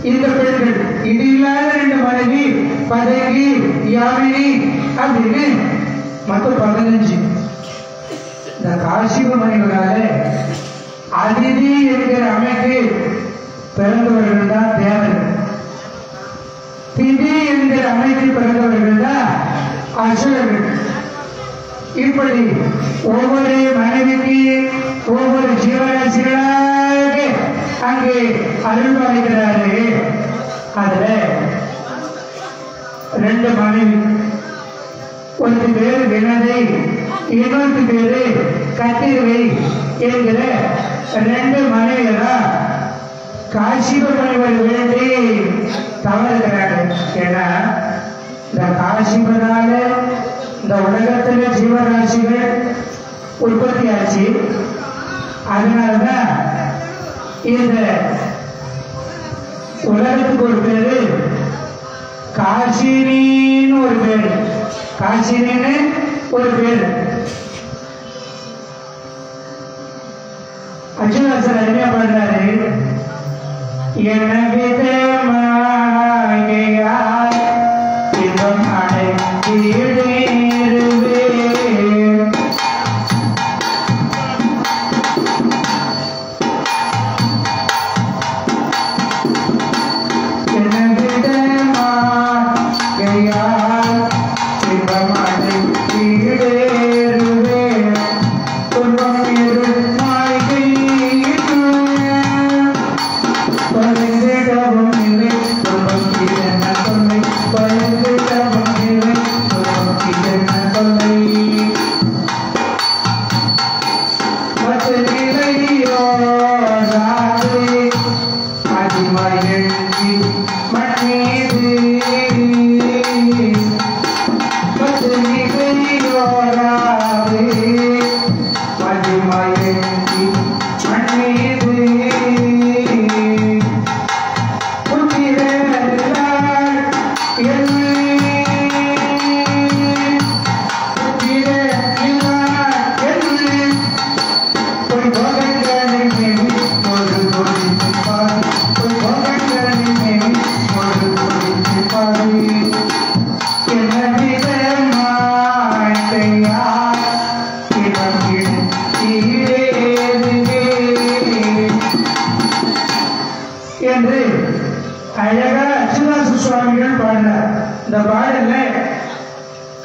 A: இந்த பெண்கள் இது இல்லாத 2 மனைவி பதங்கி, யாமினி அப்படின்னு மொத்தம் 15. இந்த காசிப மனைவரால அதிதி என்கிற அமைக்கு பிறந்தவர்கள் தான் தேவர்கள். திதி என்கிற அமைக்கு பிறந்தவர்கள் தான் அசுரர்கள். இப்படி ஒவ்வொரு மனைவிக்கு ஒவ்வொரு ஜீவராசிகளாக அங்கே அருள் பாலிக்கிறாரு. அதுல 2 மனைவி, ஒரு பேரு வினதை, இன்னொரு பேரு கத்திரவை என்கிற 2 மனைவிகளா காசிப முனிவர் வேண்டி தவறுகிறாரு. ஏன்னா இந்த காசிபனால இந்த உலகத்துல ஜீவராசிகள் உற்பத்தி ஆச்சு. அதனாலதான் இந்த உலகத்துக்கு ஒரு பேரு காசினின்னு ஒரு பேரு. காசினின்னு ஒரு பேரு. அச்சுதாசர் அருமையா பாடுறாரு, என்ன விதமாகையா இன்பம் அடைந்தேருவே என்று அழகா அச்சுதாச சுவாமிகள் பாடினார். இந்த பாடல்ல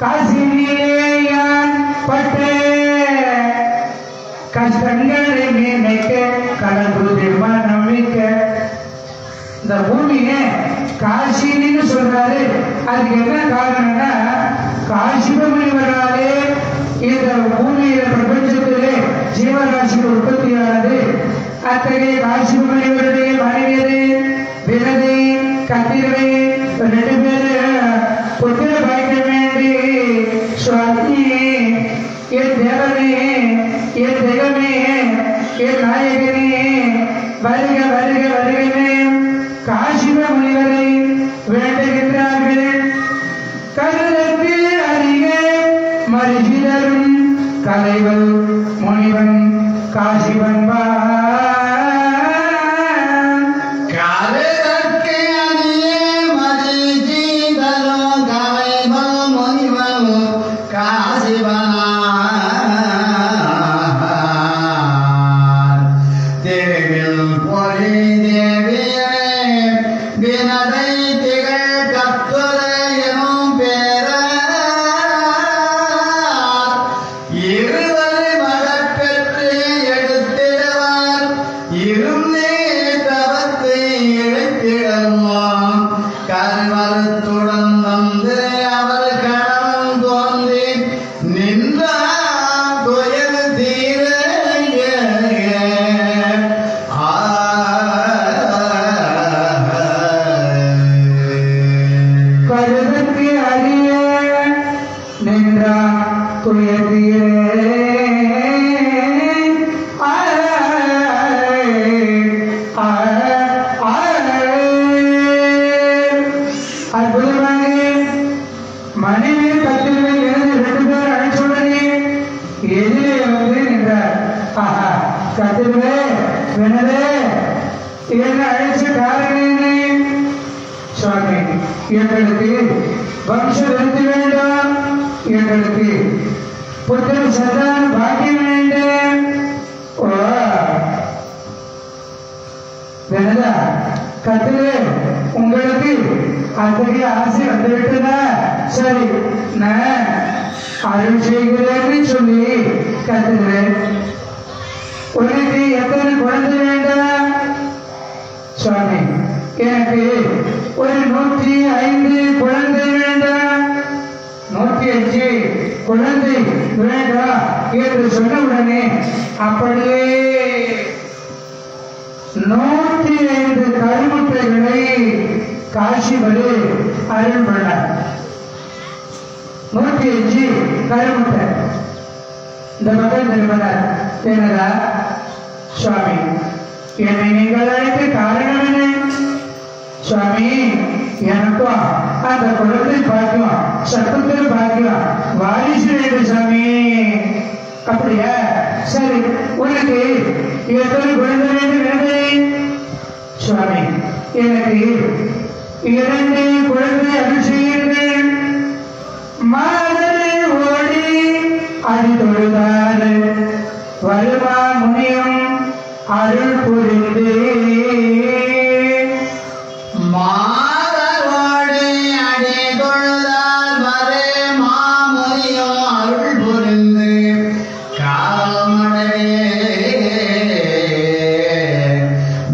A: காசினிலேயான் பட்ட கஷ்டங்களை நினைக்க கடவுள் விமானம் வைக்க. இந்த பூமியை காசினின்னு சொல்றாரு. அதுக்கு என்ன காரணம்னா காசிப முனிவராலே இந்த பூமியில பிரபஞ்சத்திலே ஜீவராசிகள் உற்பத்தியானது. அத்தகைய காசிப முனிவருடைய மனைவியது வினதை, கத்திரவை 2 பேரு புத்திர பாய்க்க வேண்டி சுவாமி என் தேவனே, என் தெய்வமே, என் நாயகனே வருக வருக வருகனே காசிப முனிவரை வேண்டுகின்றார்கள். கருதற்கு அறிய மறுசிதரும் கலைவல் முனிவன் காசிபன்
B: தேவில்
A: கத்திரவே வினதே என்ன அழைச்ச காரணமே சுவாமி எங்களுக்கு வம்ச விருத்தி வேண்டாம் எங்களுக்கு புத்திர சந்தான பாக்கியம் வேண்டும் ஓ வினதா கத்திரவே உங்களுக்கு அத்தகைய ஆசை வந்துவிட்டதா சரி நான் அருள் செய்கிறேன்னு சொல்லி கத்துகிறேன் உனக்கு எத்தனை குழந்தை வேண்டாம் சுவாமி எனக்கு ஒரு 105 குழந்தை வேண்டாம் 105 குழந்தை வேண்டாம் என்று சொன்னவுடனே அப்படியே 105 கருமுட்டைகளை காசிபதி அருள் பண்ணார் 105 கருமுட்டை இந்த பக்கம் திரும்பினார் என்னடா சுவாமி என்னை நீங்கள் அழைக்க காரணம் என்ன சுவாமி எனக்கும் அந்த குழந்தை பாக்கியம் சத்துத்திர பாக்கியம் வாரிசு வேண்டும் சாமி அப்படியா சரி உனக்கு எத்தனை குழந்தை வேண்டும் சுவாமி எனக்கு 2 குழந்தை அருள் செய்யுங்கள் மாதிரி ஓடி அடி தொழுதார் வருமா முனியும் அருள் புரிந்து
B: மாதரோடு அடி தொழுதால் வரு மாமுனியும் அருள் புரிந்து காலமடவே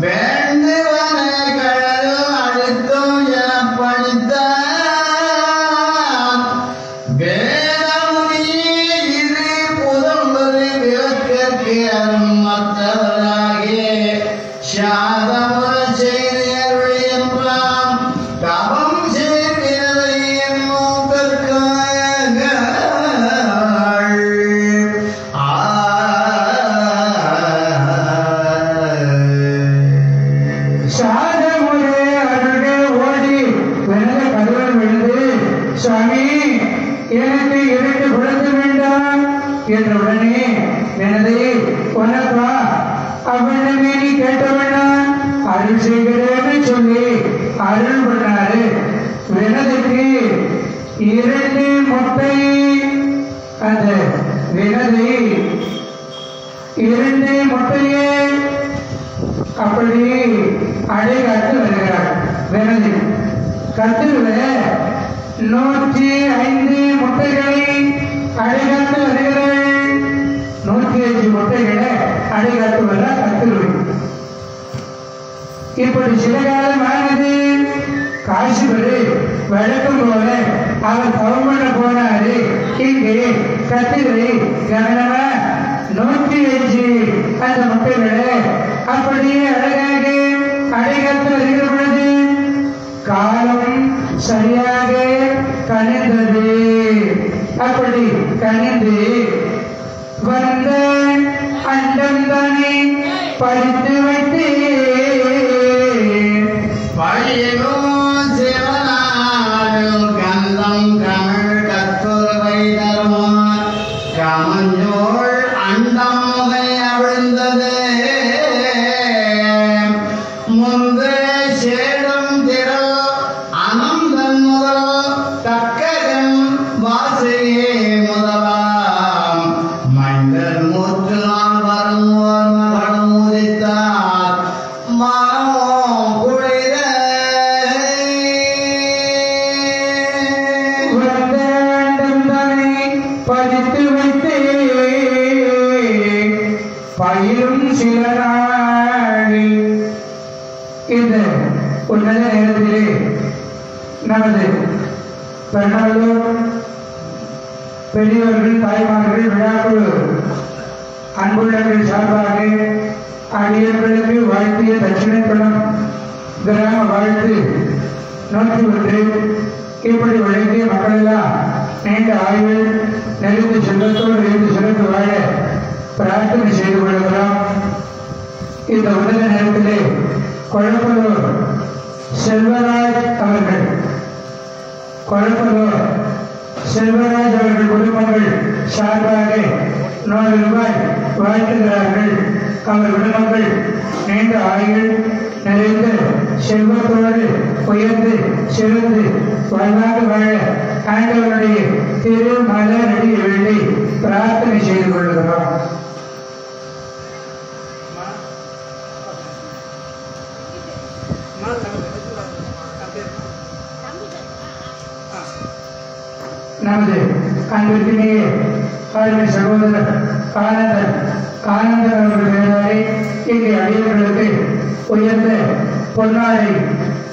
B: வேண்டுவன கடலு அடுத்தும் என படித்தான் வேதமுனி இது புதம்பது விளக்கிற்கு அரும் மற்றவராகிய சாதமுற செய்து அருள் என்றான் கபம் செய்கிறதை
A: சாதமுறை அருகே ஓடி வெள்ள கதவன் விழுந்து சுவாமி எனக்கு 2 குழந்தை வேண்டாம் என்ற உடனே எனது உனக்கா அவனிடமே நீ கேட்டவனான் அருள் செய்கிறேன்னு சொல்லி அருள் பண்ணாரு வினதுக்கு 2 முட்டை அந்த வினதை 2 முட்டையே அப்படி அடைகாத்து வருகிறார் வினது கத்திர 105 முட்டைகளை அடைகாத்து வருகிறார் 105 முட்டைகளை அடைகாத்து வர கத்திருவை இப்படி சில காலம் ஆனது காசிபதி வழக்கம் போல அவர் தவம் பண்ண போனாரு இங்கே கத்திரை கவனமா 105 அந்த முட்டைகளை அப்படியே அழகாக அடைகாத்து வருகிற பொழுது காலம் சரியாக கணிந்தது அப்படி கணிந்து வந்த அண்டம் தானே பறித்து வைத்து
B: பழியும் சிவனாரும் கந்தம் தமிழ் கத்துருவை தருவான் கமஞ்சோள் அண்டம் முகை அவிழ்ந்தது முந்து சேடும் திரள் அனந்தன் முதல் தக்ககன் வாசையே முதலாம் மண்டல் மூற்று நாள் வரும் ஓர் மகனும் உதித்தார் மனம் குளிர
A: வந்த அண்டம் தானே பறித்து வைத்து பயிலும் சில நாளில் இந்த உன்னத நேரத்திலே நமது பெண்ணாளோர் பெரியவர்கள் தாய்மார்கள் விழாக்குழு அன்புள்ளவர்கள் சார்பாக அடியர்களுக்கு வாழ்த்திய தட்சிணை பணம் கிராம வாழ்த்து 101 இப்படி உழைக்கிய மக்களெல்லாம் நீண்ட ஆய்வு நெருங்கு செல்வத்தோடு இருந்து சிறந்து வாழ பிரார்த்தனை செய்து கொள்கிறோம் இந்த உலக நேரத்திலே கொழப்பலூர் செல்வராஜ் அவர்கள் குடும்பங்கள் சார்பாக 100 ரூபாய் வாழ்த்துகிறார்கள். அவர் குடும்பங்கள் நீண்ட ஆயுள் நிறைந்த செல்வத்தோடு உயர்ந்து சிறந்து வாழ்வாக வாழ ஆண்டவருடைய திரு மலரடி வேண்டி பிரார்த்தனை செய்து கொள்கிறோம். நமது அன்பிற்கிலேயே கால்மை சகோதரர் ஆனந்தர் அவர்கள் பெயராலே இங்கே அடியவர்களுக்கு உயர்ந்த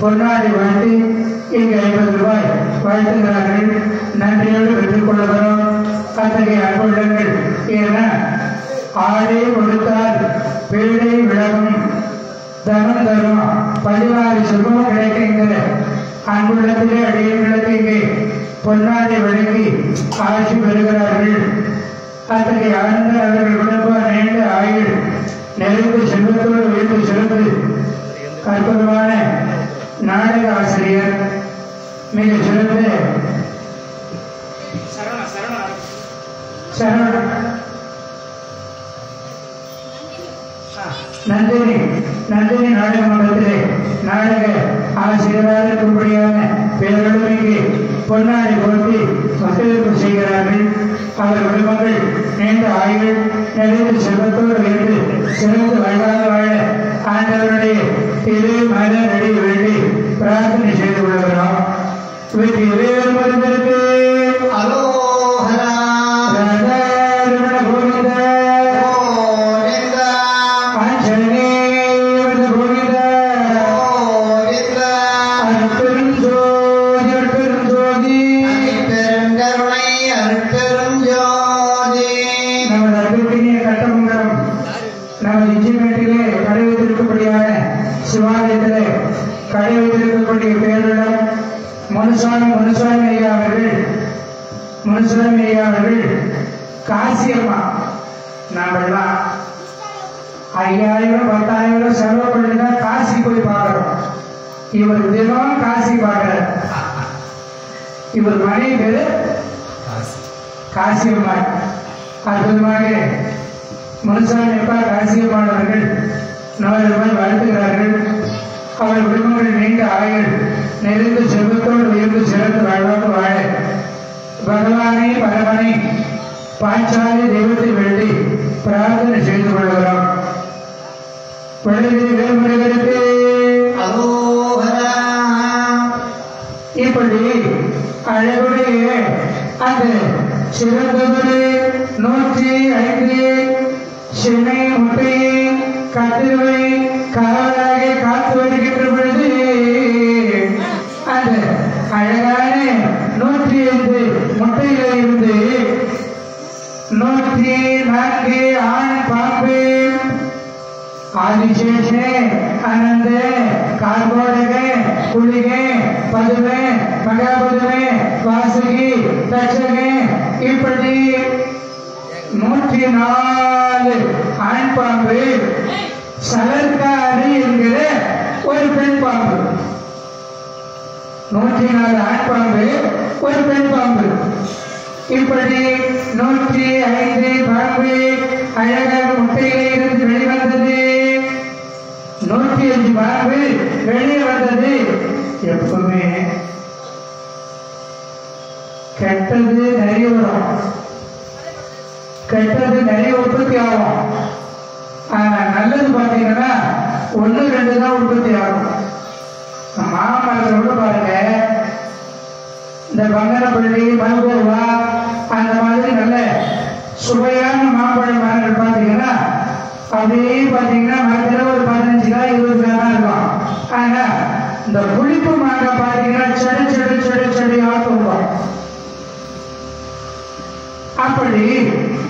A: பொன்னாடை வாழ்த்தி இங்கு 50 ரூபாய் வாழ்த்துகிறார்கள். நன்றியோடு பெற்றுக் கொள்கிறோம். அத்தகைய அன்புள்ளங்கள் என ஆடை கொடுத்தால் வீடை விலகும், தனம் தரும், 16 செல்வம் கிடைக்கின்ற அன்புள்ளத்திலே அடியவர்களுக்கு இங்கே பொன்னாடை வழங்கி ஆட்சி பெறுகிறார்கள். அத்தகைய ஆனந்த அவர்கள் குடும்பம் நீண்ட ஆயுள் நிறைந்த செல்வத்தோடு உயர்ந்து சிறந்து அற்புதமான நாடக ஆசிரியர், மிக சிறந்த நந்தினி நாடக மன்றத்திலே நாடக ஆசிரியராக இருக்கும்படியான பேர்களும் இங்கே பொன்னாடை போட்டி ஒத்துழைப்பு செய்கிறார்கள். அவர் குடும்பங்கள் நீண்ட ஆயுள் நிறைந்த செல்வத்தோடு இருந்து சிறந்து வாழ்வாக வாழ ஆண்டவருடைய திரு மலரடி வேண்டி பிரார்த்தனை செய்து கொள்கிறோம். வெற்றி வேறு மருந்திற்கு
B: அலோஹரா
A: சிவாலயத்திலே கடை வைத்திருக்கக்கூடிய பேரிடம் முனுசாமி ஐயா அவர்கள் காசியம்மா நாமெல்லாம் 5000 10,000 செலவு பண்ணிதான் காசி போய் பார்க்கிறோம். இவர் தினம் காசி பார்க்கிறார். இவர் மனைவி பேரு காசியம்மா. அற்புதமாக முனுசாமி அப்பா காசியம்மானவர்கள் 4 ரூபாய் வாழ்த்துகிறார்கள். அவர் குடும்பங்கள் நீண்ட ஆயுள் நிறைந்த செல்வத்தோடு உயர்ந்து சிறந்து வாழ்வாக வாழ பகவானே பரமனை பாஞ்சாலி தெய்வத்தை வேண்டி பிரார்த்தனை செய்து கொள்கிறோம். வேறுமுறைகளுக்கு இப்படி அழகுடைய அந்த சிறந்தது 105 சென்னை முட்டையை கதிர்வை காவலாக காத்து வருகின்ற பொழுது அந்த அழகான 105 முட்டையில இருந்து 104 ஆண் பாம்பு ஆதிசேஷே அனந்த கார்போடக குளிகை பதுமை மகாபதுமை வாசுகி தட்சகை இப்படி 104 ஆண் பாம்பு சலர்காரி என்கிற ஒரு பெண் பாம்பு. 104 ஆண் பாம்பு ஒரு பெண் பாம்பு. இப்படி 105 பாம்பு அழகாக முட்டையிலே இருந்து வெளிவந்தது. 105 பாம்பு வெளியே வந்தது. எப்பவுமே கெட்டது நிறைய வரும், கெட்டது நிறைய உற்பத்தி ஆகும். நல்லது பார்த்தீங்கன்னா 1-2 தான் உற்பத்தி ஆகும். மாமரத்தோட பாருங்க, இந்த பங்கனப்பள்ளி மல்கோவா அந்த மாதிரி நல்ல சுவையான மாம்பழ மரங்கள் பார்த்தீங்கன்னா அப்படியே பார்த்தீங்கன்னா மரத்தில் ஒரு 15 காய் 20 காய் தான் இருக்கும். ஆனா இந்த புளிப்பு மாங்காய் பார்த்தீங்கன்னா செடி ஆட்டுவோம். அப்படி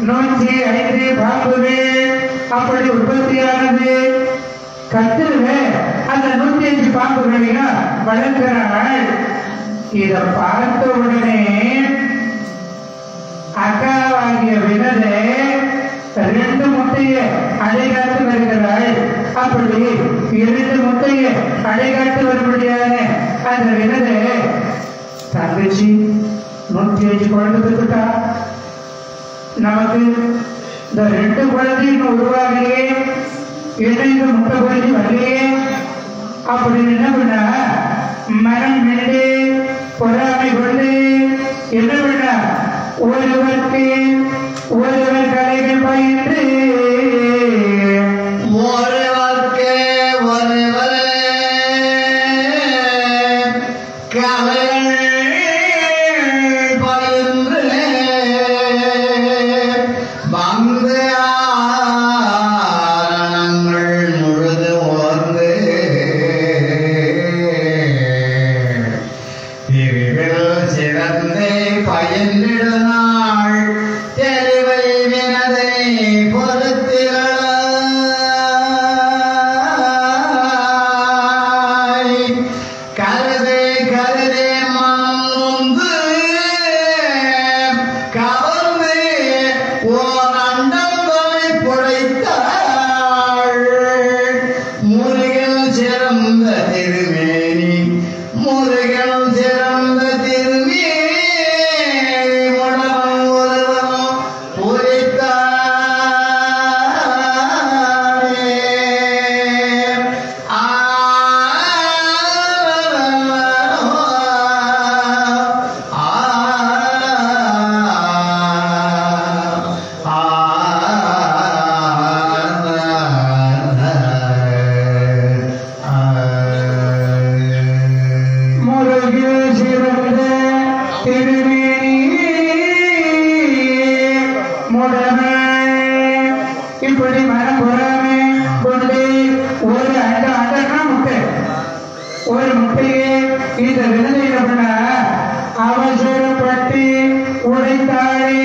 A: 105 பாம்புவே அப்படி உற்பத்தியானது. கத்திருவே அந்த 105 பாம்புகளையும் வளர்க்கிறாள். இதை பார்த்த உடனே அக்காவாகிய வினதை 2 முட்டையை அடைகாத்து வருகிறாள். அப்படி 2 முட்டையை அடைகாத்து வரும்படியான அந்த வினதை தங்கச்சி 105 குழந்தை பெற்றுட்டா, நமக்கு இந்த 2 குழந்தையும் இன்னும் உருவாகலையே, இன்னும் இந்த முட்டை குழந்தை வரலையே அப்படின்னு என்ன பண்ண மனம் நின்று பொறாமை கொண்டு என்ன பண்ண ஒருவருக்கு ஒருவர் கலைகள் பயின்று
B: ஒருவருக்கு ஒருவர் கலைகள் பயின்று வந்து ஆரணங்கள் முழுது ஓர்ந்து பிரிவில் சிறந்து பயின்றிடுநாள் தெளிவை வினதை பொறுத்திகளாய் கருதே கருதே மனம் நொந்து கவர்ந்து ஓர் அண்டங்களை புடைத்தாள் முருகில் சிறந்த திருமேனி முருகில் சிறந்த திருமேனி முடவம் ஒருவனும் புரித்தாரே
A: முருகில் சிறந்த திருமேனி முடமை இப்படி மனம் பொறாமை கொண்டு ஒரு அண்டனா முட்டை ஒரு முட்டையே இந்த விருதை பண்ண அவசரப்பட்டு உடைத்தாளே.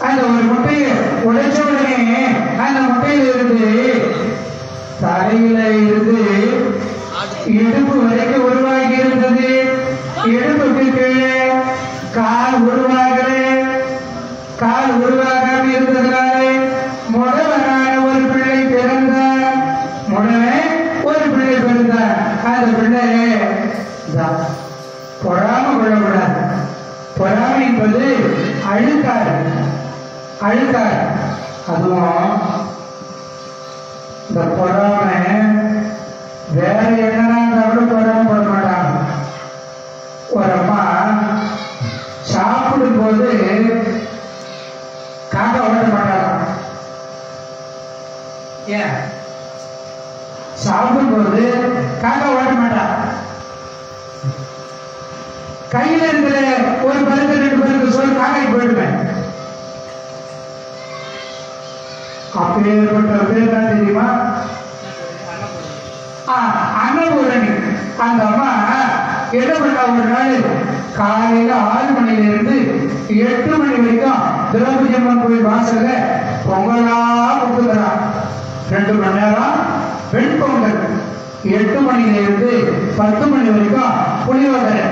A: அந்த ஒரு முட்டையை உடைச்ச உடனே அந்த முட்டையில இருந்து தலையில இருந்து இடுப்பு வரைக்கும் உருவாகி இருந்தது. இடுப்புக்கு கீழே கால் உருவாகல. கால் உருவாகாம இருந்ததுனாலே முடவனான ஒரு பிள்ளை பிறந்தார். முடவன் ஒரு பிள்ளை பிறந்தார். அந்த பிள்ளை பொறாம கொள்ளக்கூடாது. பொறாமை என்பது அழுக்காறு. அழுக்காறு அதுவும் இந்த பொறாமை வேற என்னன்னா கூட பொறாமப்பட மாட்டாங்க. ஒரு அம்மா சாப்பிடும் போது காக்கா ஓட்ட மாட்டாங்க. ஏன் சாப்பிடும் போது காக்கா ஓட்ட மாட்டாங்க. கையில இருக்கிற ஒரு பருக்கு 2 பருக்கு சொல்லி காக்காய் போயிடுவேன். அப்பேற்பட்ட பேர் தான் தெரியுமா? அன்னபூரணி. அந்த அம்மா என்ன பண்ணா ஒரு நாள் காலையில 6 மணில இருந்து 8 மணி வரைக்கும் திரௌபதி அம்மன் கோயில் வாசல்ல பொங்கலா கொடுத்துக்கிறான். 2 மணி நேரம் வெண் பொங்கல். 8 மணில இருந்து 10 மணி வரைக்கும் புளியோதரை.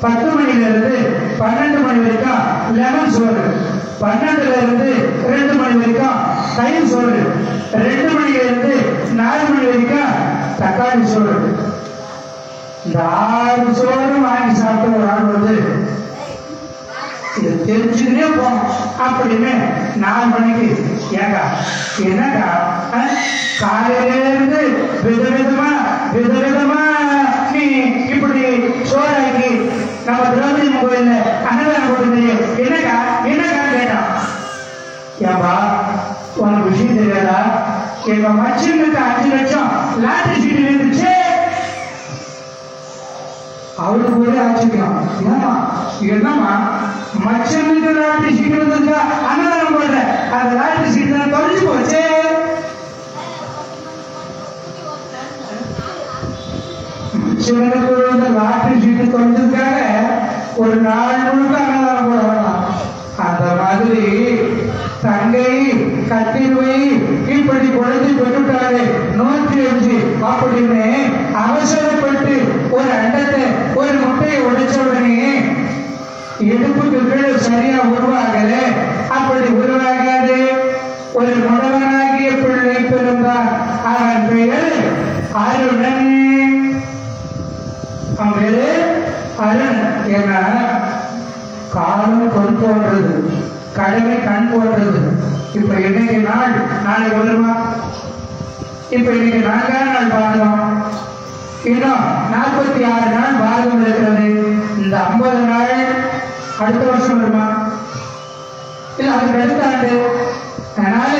A: 10 மணில இருந்து 12 மணி வரைக்கும் லெமன் சோறு. 12ல இருந்து 2 மணி வரைக்கும் தயிர் சோறு. 2 மணில இருந்து 4 மணி வரைக்கும் தக்காளி சோறு. இந்த 6 சோறு வாங்கி சாப்பிட்டு ஒரு ஆள் வந்து இது தெரிஞ்சுக்கிட்டே போகும் அப்படின்னு 4 மணிக்கு ஏங்கா என்னக்கா காலையில இருந்து விதவிதமா நீ இப்படி சோறாக்கி நம்ம திரௌபதி கோயில்ல அன்னதானம் போட்டுருந்தீங்க என்னக்கான்னு கேட்டான். ஏன்பா உனக்கு விஷயம் தெரியாதா? எங்க மச்சனுக்கு 5 லட்சம் லாட்டரி சீட்டு இருந்துச்சு. அவருக்கு ஒரே ஆச்சரியம். ஏமா என்னம்மா மச்சனுக்கு லாட்டரி சீட்டு இருந்துச்சா அன்னதானம் போடுற அந்த லாட்டரி சீட்டு தான் தொலைஞ்சு போச்சு. மச்சனுக்கு இந்த லாட்டரி சீட்டு தொலைஞ்சதுக்காக ஒரு நாள் முழுக்க அன்னதானம் போட வேண்டாம். அந்த மாதிரி தங்கை கத்திருவை இப்படி குழந்தை பெற்றுட்டாரு 105 அப்படின்னு அவசரப்பட்டு ஒரு அண்டத்தை ஒரு முட்டையை உடைச்ச உடனே இடுப்புக்கு கீழே சரியா உருவாகல. அப்படி உருவாகாது. ஒரு முடவனாகிய பிள்ளை பிறந்தார். அவன் பெயர் அருணன். அவன் பேரு அருண். ஏன்னா காலம் கொண்டு கடமை கண் போன்றது. இப்ப இன்னைக்கு நாள் நாளைக்கு வருமா? இப்ப இன்னைக்கு 4ஆம் நாள் பாரதம், இன்னும் 46 நாள் பாரதம் இருக்கிறது. இந்த 50 நாள் அடுத்த வருஷம் வருமா? இல்ல அதுக்கு அடுத்த ஆண்டு. அதனால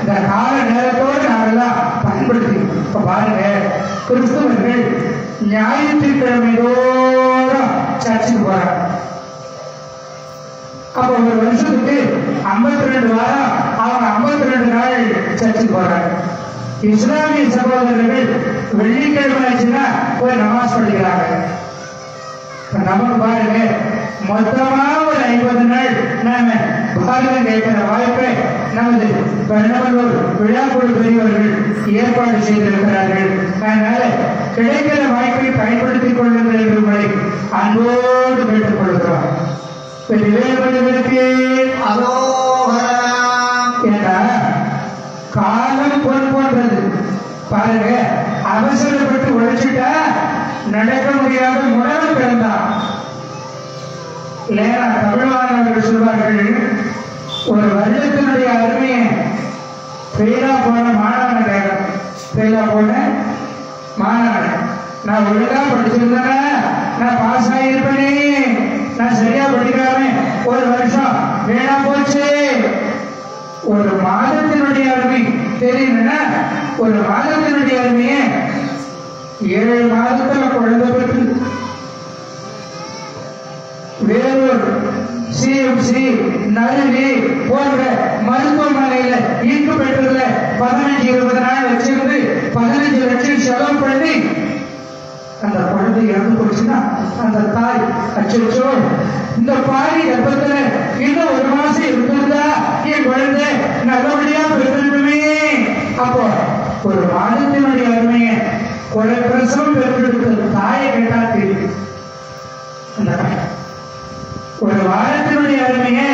A: இந்த கால நேரத்தோடு நாமெல்லாம் பயன்படுத்தி இப்ப பாருங்க, கிறிஸ்தவர்கள் ஞாயிற்றுக்கிழமை தோறும் சர்ச்சுக்கு போறாங்க. அப்ப ஒரு வருஷத்துக்கு 52 வாரம் அவங்க 52 நாள் சர்ச்சுக்கு போறாங்க. இஸ்லாமிய சகோதரர்கள் வெள்ளிக்கிழமை ஆச்சுன்னா போய் நமாஸ் படிக்கிறாங்க. நமக்கு பாருங்க, மொத்தமா ஒரு 50 நாள் நாம பாரதம் கேட்கிற வாய்ப்பை நமது பெருநல்லூர் விழாக்குழு பெரியவர்கள் ஏற்பாடு செய்திருக்கிறார்கள். அதனால கிடைக்கிற வாய்ப்பை பயன்படுத்திக் கொள்ளுங்கள் என்று உங்களை அன்போடு கேட்டுக் கொள்கிறோம். காலம் பொன் போன்றது. பாருங்க, அவசரப்பட்டு உழைச்சிட்டா நடக்க முடியாத முடவன் பிறந்தான். இல்லையா? தமிழ்வானவர்கள் சொல்வார்கள், ஒரு வருடத்தினுடைய அருமையை ஃபெயிலா போன மாணவன் கேட்கணும். ஃபெயிலா போன மாணவன், நான் ஒழுங்கா படிச்சிருந்தேன்னா நான் பாஸ் ஆகியிருப்பேனே, நான் சரியா படிக்காம ஒரு வருஷம் வீணா போச்சு. ஒரு மாதத்தினுடைய அருமை தெரியுதுன்னா, ஒரு மாதத்தினுடைய அருமையை 7 மாதத்துல குழந்தை பெற்று வேலூர் சிஎம்சி நறுவி போன்ற மருத்துவமனையில ஈர்ப்பு பெற்றதுல 15-20 நாள் வச்சிருந்து 15 லட்சம் செலவு பண்ணி அந்த குழந்தை இறந்து போச்சுன்னா அந்த தாய் அச்சோ, இந்த பாரி கர்ப்பத்துல இன்னும் 1 மாசம் இருந்திருந்தா என் குழந்தை நல்லபடியா பெற்றிருக்குமே. அப்போ ஒரு மாதத்தினுடைய அருமையை கொலை பிரசவம் பெற்றெடுத்த தாயை கேட்டா தெரியும். ஒரு வாரத்தினுடைய அருமையை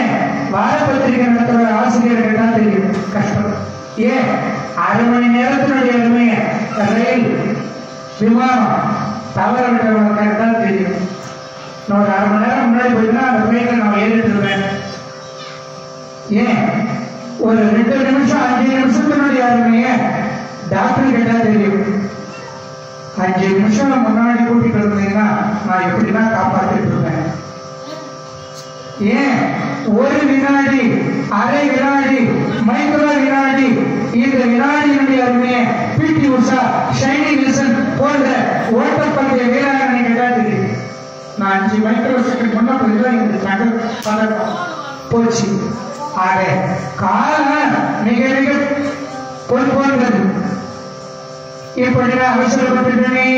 A: வார பத்திரிகை நடத்துற ஆசிரியர் கேட்டா தெரியும். கஷ்டம். ஏன் 1/2 மணி நேரத்தினுடைய அருமையை ரயில் விமானம் தவற விட்டவங்க கேட்டா தெரியும். நான் 1/2 மணி நேரம் முன்னாடி போயிட்டுனா அந்த ட்ரெயினை நான் ஏறிட்டு இருப்பேன். ஏன் ஒரு 2 நிமிஷம் 5 நிமிஷத்தினுடைய அருமையை டாக்டர் கேட்டா தெரியும். 5 நிமிஷம் முன்னாடி கூட்டிட்டு இருந்தீங்கன்னா நான் எப்படிதான் காப்பாற்றிட்டு இருப்பேன். ஏன் 1 வினாடி, அரை வினாடி, மைக்ரோ வினாடி, இந்த வினாடியினுடைய அருமையை பிடி உஷா, ஷைனி வில்சன் போன்ற ஓட்டப்பந்தய வீராங்கனை கேட்டா தெரியும். நான் 5 மைக்ரோ செகண்ட் முன்ன போய்தான் இந்த தகவல் பதக்கம் போச்சு. ஆக காலம் மிக மிக பொறுப்போன்றது. இப்படி நான் அவசரப்பட்டுட்டேனே,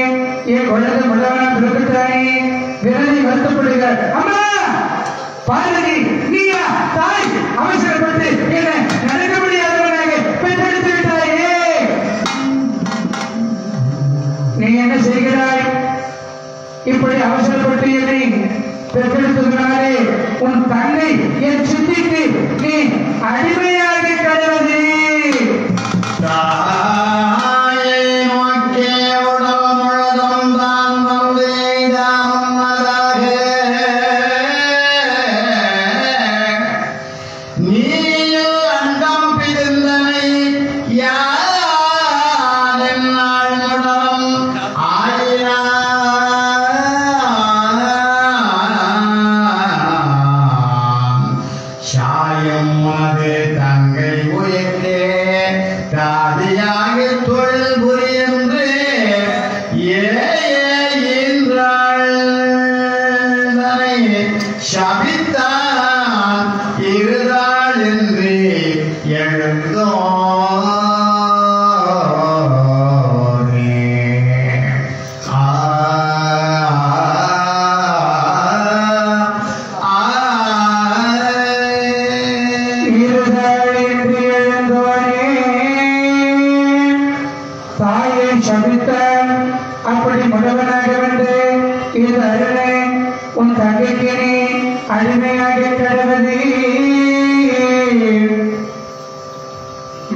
A: என் குழந்தை முடவனா பிறந்துட்டானே, விரதி வருத்தப்படுகிறார். அம்மா பார்வதி, நீயா தாய் அவசரப்பட்டு என்ன நடக்க முடியாதவனாக பெற்றெடுத்து விட்டாயே, நீ என்ன செய்கிறாய்? இப்படி அவசரப்பட்டு என்னை பெற்றெடுத்ததுனாலே உன் தங்கை என் சித்திக்கு நீ அடிமையாக கிடையாது.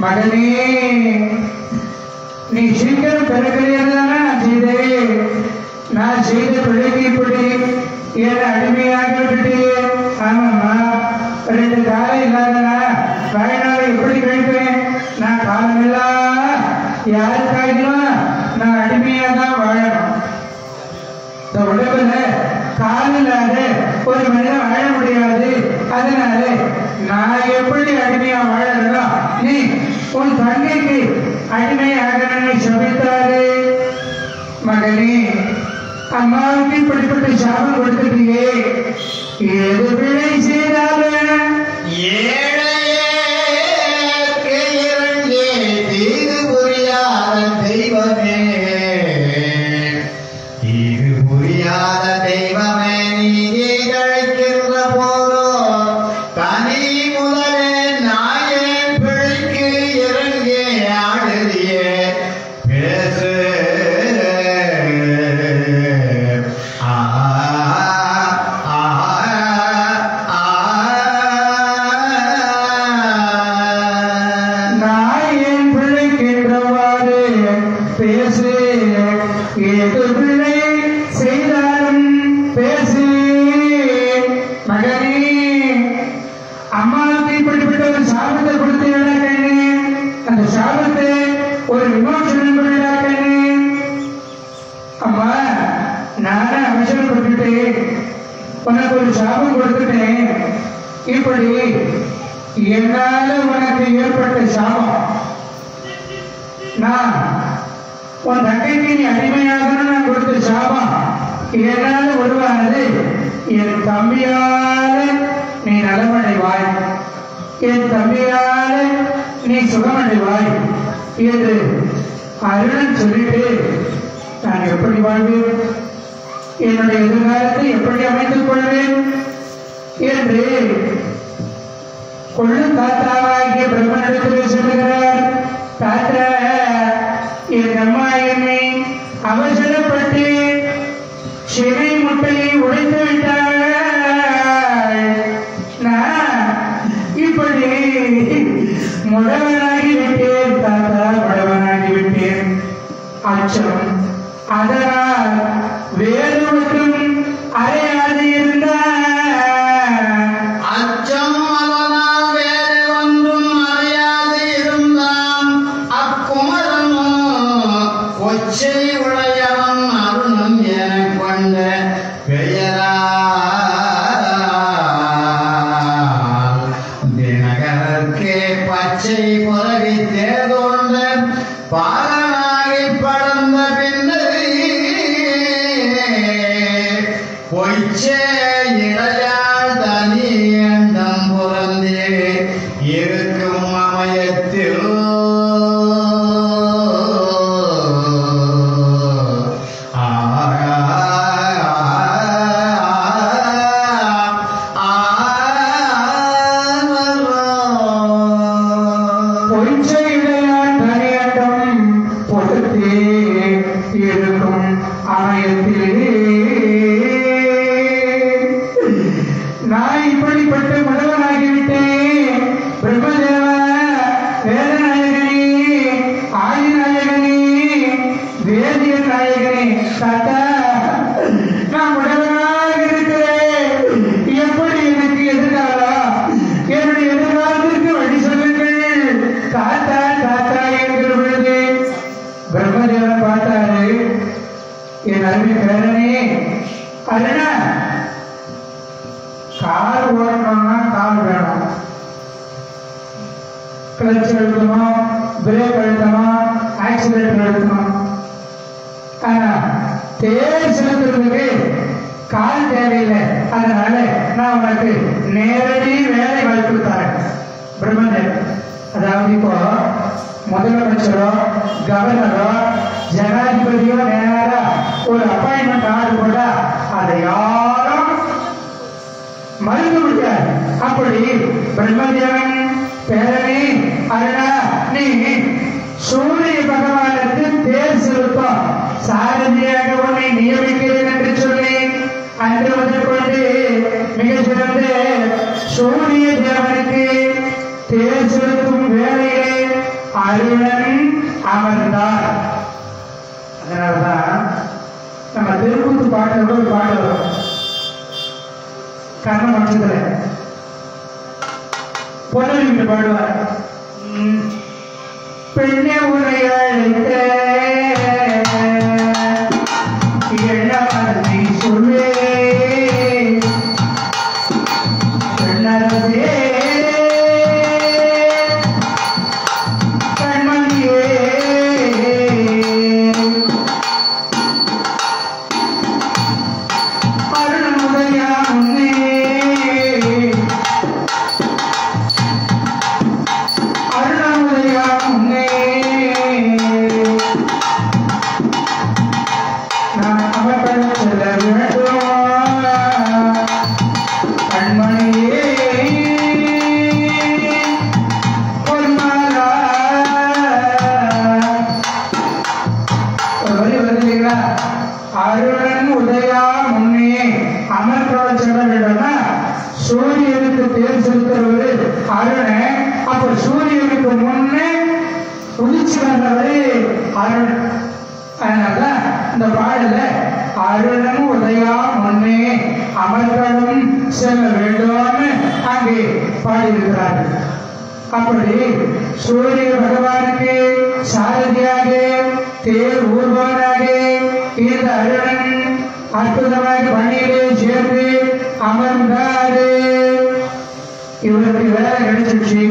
A: மகனே, நீ சீக்கிரம் பிறக்கலையதானா செய்தே? நான் செய்த பிள்ளைக்கு இப்படி என் அடிமையாக விட்டு, ஆமாம்மா 2 காலம் இல்லாதனா வாழ்நாளை எப்படி கழிப்பேன்? நான் காலமெல்லாம் யாருக்காகிலும் நான் அடிமையா தான் வாழணும். இந்த உலகில் காலம் இல்லாத ஒரு மனிதன் வாழ முடியாது. அதனால நான் எப்படி அடிமையா வாழறதோ நீ உன் தங்கைக்கு அடிமையாகணும்னு சபித்தாரு. மகனே, அம்மாவுக்கு இப்படிப்பட்ட சாபம் கொடுத்துட்டீங்க, ஏது பிழை செய்தாலும்
B: தெய்வமே நீ கழிக்கின்ற போதோ கனி முதலே நாயன் பிழைக்கு இறங்கே ஆடுதியே பேசு.
A: நாயன் பிழைக்கின்றவாறு பேசு, ஏது பிழை செய்தாலும் பேசு. மகனே, அம்மாவுக்கு இப்படிப்பட்ட ஒரு சாபத்தை கொடுத்தீங்களா கண்ணு? அந்த சாபத்தை ஒரு விமோசனம் பண்ணா கண்ணு? அம்மா, நானே அவசரப்பட்டுட்டு உனக்கு ஒரு சாபம் கொடுத்துட்டேன். இப்படி என்னால உனக்கு ஏற்பட்ட சாபம், நான் உன் தங்கைக்கு நீ அடிமையாகணும் நான் கொடுத்த சாபம் என்னால உருவானது. என் தம்பியால நீ நலமடைவாய், என் தம்பியால நீ சுகமடைவாய் என்று அருணன் சொல்லிட்டு நான் எப்படி வாழ்வேன், என்னுடைய எதிர்காலத்தை எப்படி அமைத்துக் கொள்வேன் என்று கொள்ளும் தாத்தாவாகிய பிரம்மனிடத்தில் சொல்லுகிறார். தாத்தா, என் அம்மா என்னை அவசரப்பட்டு சிறை முட்டையை உடைத்து விட்டாள். நான் இப்படி முடவனாகிவிட்டேன் தாத்தா, முடவனாகிவிட்டேன். அச்சம், அதனால் வேறு ஒன்றும் அறையாது இருந்தால்
B: அச்சம் அதனால் வேறு ஒன்றும் அறியாது இருந்தான் அக்குமரன் கொச்சை உடையவன் அருணம் என கொண்ட பெயரால் தினகரற்கே பச்சை புறவி தேர்தோன்ற பாலனாகி படர்ந்த பின்னரே பொய்ச்சே இடையாள் தனியண்டம் புறந்தே இருக்கும் அமயத்தில்
A: பொய்ச்சையுடையான் தனியண்டம் பொறுத்தே இருக்கும் அமயத்திலே நான் இப்படிப்பட்ட முடவனாகிவிட்டேன். பிரம்மதேவ, வேதநாயகனே, ஆதிநாயகனே, வேதிய நாயகனே, தாத்தா, நான் முடவனாக இருக்கிறேன். எப்படி எனக்கு எதிர்காலம், என்னுடைய எதிர்காலத்திற்கு வழி சொல்லுங்கள் தாத்தா, தாத்தா என்கிற பொழுது பிரம்மதேவன் பார்த்தாரு. என் அருமை பேரனே, அருணா, கார் ஓடணும்னா கால் வேணும், கிளச் அழுத்தணும், பிரேக் அழுத்தணும், ஆக்சிலேட்டர் அழுத்தணும். ஆனா தேர் செலுத்துறதுக்கு கால் தேவையில்லை. அதனால நான் உனக்கு நேரடி வேலை வாய்ப்பு தரேன். பிரம்மதேவன், அதாவது இப்போ முதலமைச்சரோ கவர்னரோ ஜனாதிபதியோ நேரா ஒரு அப்பாயின்மெண்ட் ஆர்டர் போட்டா அதை யாரும் மறுக்க முடியாது. அப்படி பிரம்மதேவன் பேரனே, அருணா, நீ சூரிய பகவானுக்கு தேர் செலுத்தும் சாரதியாக உன்னை நியமிக்கிறேன் என்று சொல்லி அன்று முதற்கொண்டு மிக சிறந்த சூரிய தேவனுக்கு தேர் செலுத்தும் வேலையிலே அருணன் அமர்ந்தார். அதனாலதான் நம்ம திருப்பூத்து பாட்டோட ஒரு பாட்டு வரும். கர்ண பட்சத்துல பொன்னி பாடுவார். பெண்ணே உரை அழைத்த என்ன மனதை சொல்லே பெண்ணரசே கண்மணியே அருணமுதையா முன்னே அருணமுதையா முன்னே நான் அமர்பட செல்ல வேண்டும் கண்மணியே பொன்மாலா ஒரு வரி வருதுங்களா? அருணன் உதயா முன்னே அமர்பட செல்ல வேண்டும்னா சூரியனுக்கு தேர் செலுத்துறவரு அருண. அப்ப சூரியனுக்கு முன்னே உதிச்சு வந்தவரு அருண். அதனால இந்த பாடல அருணன் உதயா முன்னே அமர்களும் செல்ல வேண்டும் அங்கே பாடியிருக்கிறார்கள். அப்படி சூரிய பகவானுக்கு சாரதியாக தேர் ஊர்வனாக இந்த அருணன் அற்புதமாக பணியிலே சேர்ந்து அமர்ந்தாரு. இவருக்கு வேலை கிடைச்சிருச்சு.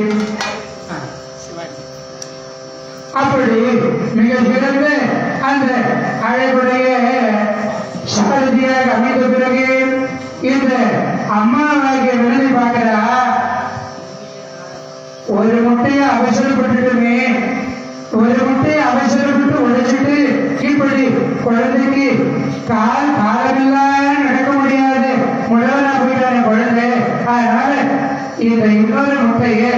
A: அப்படி மிக சிறந்த அந்த அழைப்புடைய சாரதியாக அமைந்த பிறகு இந்த அம்மாவாகிய வினதி பார்க்கிறா, ஒரு முட்டையை அவசரப்பட்டுட்டுமே, ஒரு முட்டையை அவசரப்பட்டு உடைச்சிட்டு இப்படி குழந்தைக்கு காலமெல்லாம் நடக்க முடியாது, முழவனா போயிட்டான குழந்தை. அதனால இந்த இன்னொரு முட்டையை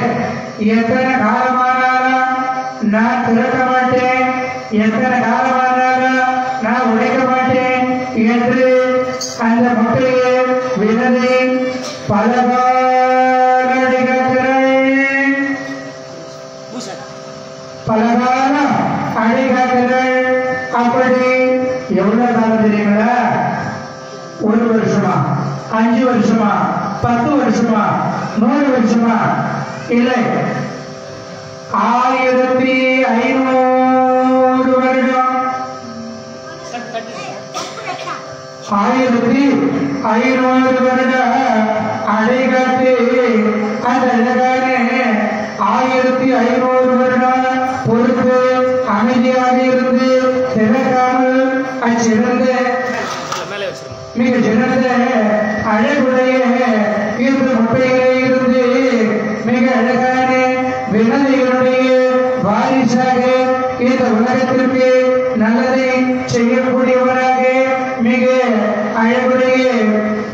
A: எத்தனை காலமானாலும் நான் திறக்க மாட்டேன், எத்தனை காலமானாலும் நான் உடைக்க மாட்டேன் என்று அந்த முட்டையை வினதி பலகாலம் அடிகாக்கிறாள். அப்படி எவ்வளவு காலம் தெரியுங்களா? 1 வருஷமா, 5 வருஷமா, 10 வருஷமா, 100 வருஷமா? இல்லை, 1500 வருடம். 1500 வருடம் அடைகாத்து அந்த அழகான 1500 வருடம் பொறுத்து அமைதியாக இருந்து திறக்காமல் அச்சிறந்த மிக சிறந்த அழகுடைய இந்த முட்டையிலே இருந்து மிக அழகான வினதிகளுடைய வாரிசாக இந்த உலகத்திற்கு நல்லதை செய்யக்கூடியவராக மிக அழகுடைய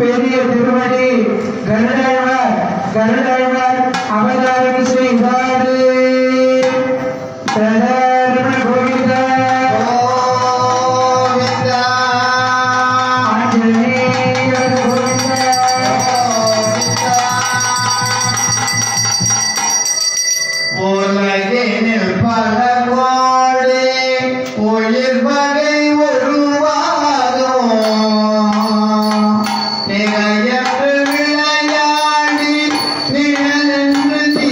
A: பெரிய திருமணி கருடாழ்வார் அவதாரம் செய்தார். கோவிந்தா ஆஞ்சநேயர் கோவிந்தா.
B: உலகினில் பல கோடி உயிர் வகை உருவாகும் நிலையற்று விளையாடி நிழலென்று நீ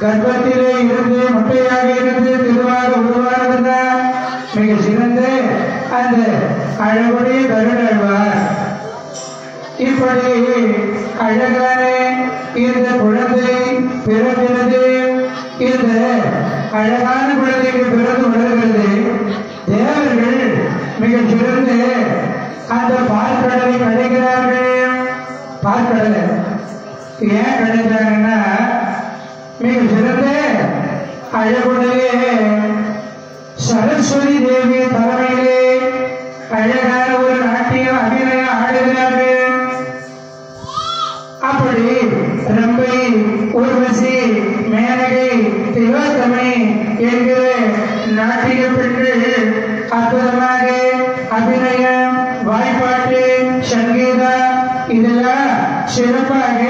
A: கர்ப்பத்திலே இருந்து முட்டையாக இருந்து திருவாக உருவானதுதான் மிக சிறந்த அந்த அழகுடைய கருடாழ்வார். இப்படி அழகான இந்த குழந்தை பிறக்கிறது. இந்த அழகான குழந்தைக்கு பிறந்து வளர்கிறது. தேவர்கள் மிக சிறந்த அந்த பார்க்கடலை கடைக்கிறார்கள். பார்க்கடலை ஏன் கடைக்கிறாங்கன்னா மிக சிறந்த அழகுடைய சரஸ்வதி தேவி தலைமையிலே அழகான ஒரு நாட்டியம் அபிநயம் ஆடுகிறார்கள். அப்படி ரம்பை, ஊர்வசி, மேனகை, திலோத்தமை என்கிற நாட்டிய பெண்கள் அற்புதமாக அபிநயம், வாய்ப்பாட்டு, சங்கீதம் இதெல்லாம் சிறப்பாக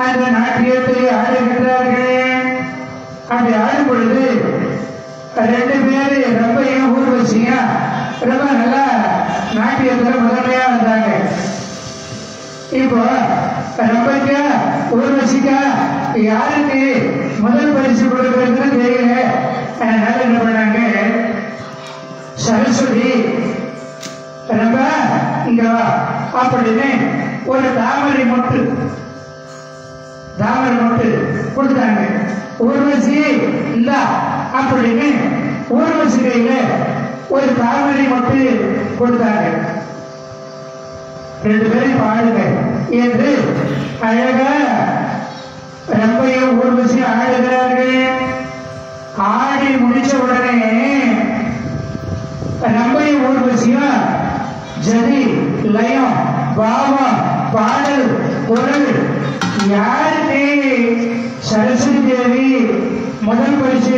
A: அந்த நாட்டியத்தை ஆடுகின்றார்கள். அப்படி ஆடும் பொழுது ரெண்டு பேரு ரம்பையும் ஊர்வசியும் ரொம்ப நல்லா நாட்டியத்துல முதன்மையா வந்தாங்க. இப்போ ரம்பைக்கா ஊர்வசிக்கா யாருக்கு முதல் பரிசு கொடுக்கறதுன்னு தெரியல. அதனால என்ன பண்ணாங்க, சரஸ்வதி ரொம்ப இங்க வா அப்படின்னு ஒரு தாமரை மொட்டு கொடுத்தாங்க. ஊர்வசி இல்ல அப்படின்னு ஊர்வசி கையில ஒரு தாமரை மொட்டு கொடுத்தாங்க. ரெண்டு பேரும் பாடுங்க என்று அழகா ரம்பையும் ஊர்வசி ஆடுகிறார்கள். ஆடி முடிச்ச உடனே ரம்பையும் ஊர்வசியும் ஜதி, லயம், பாவம், பாடல், குரல் யாருக்கு சரஸ்வதி தேவி முதல் பரிசு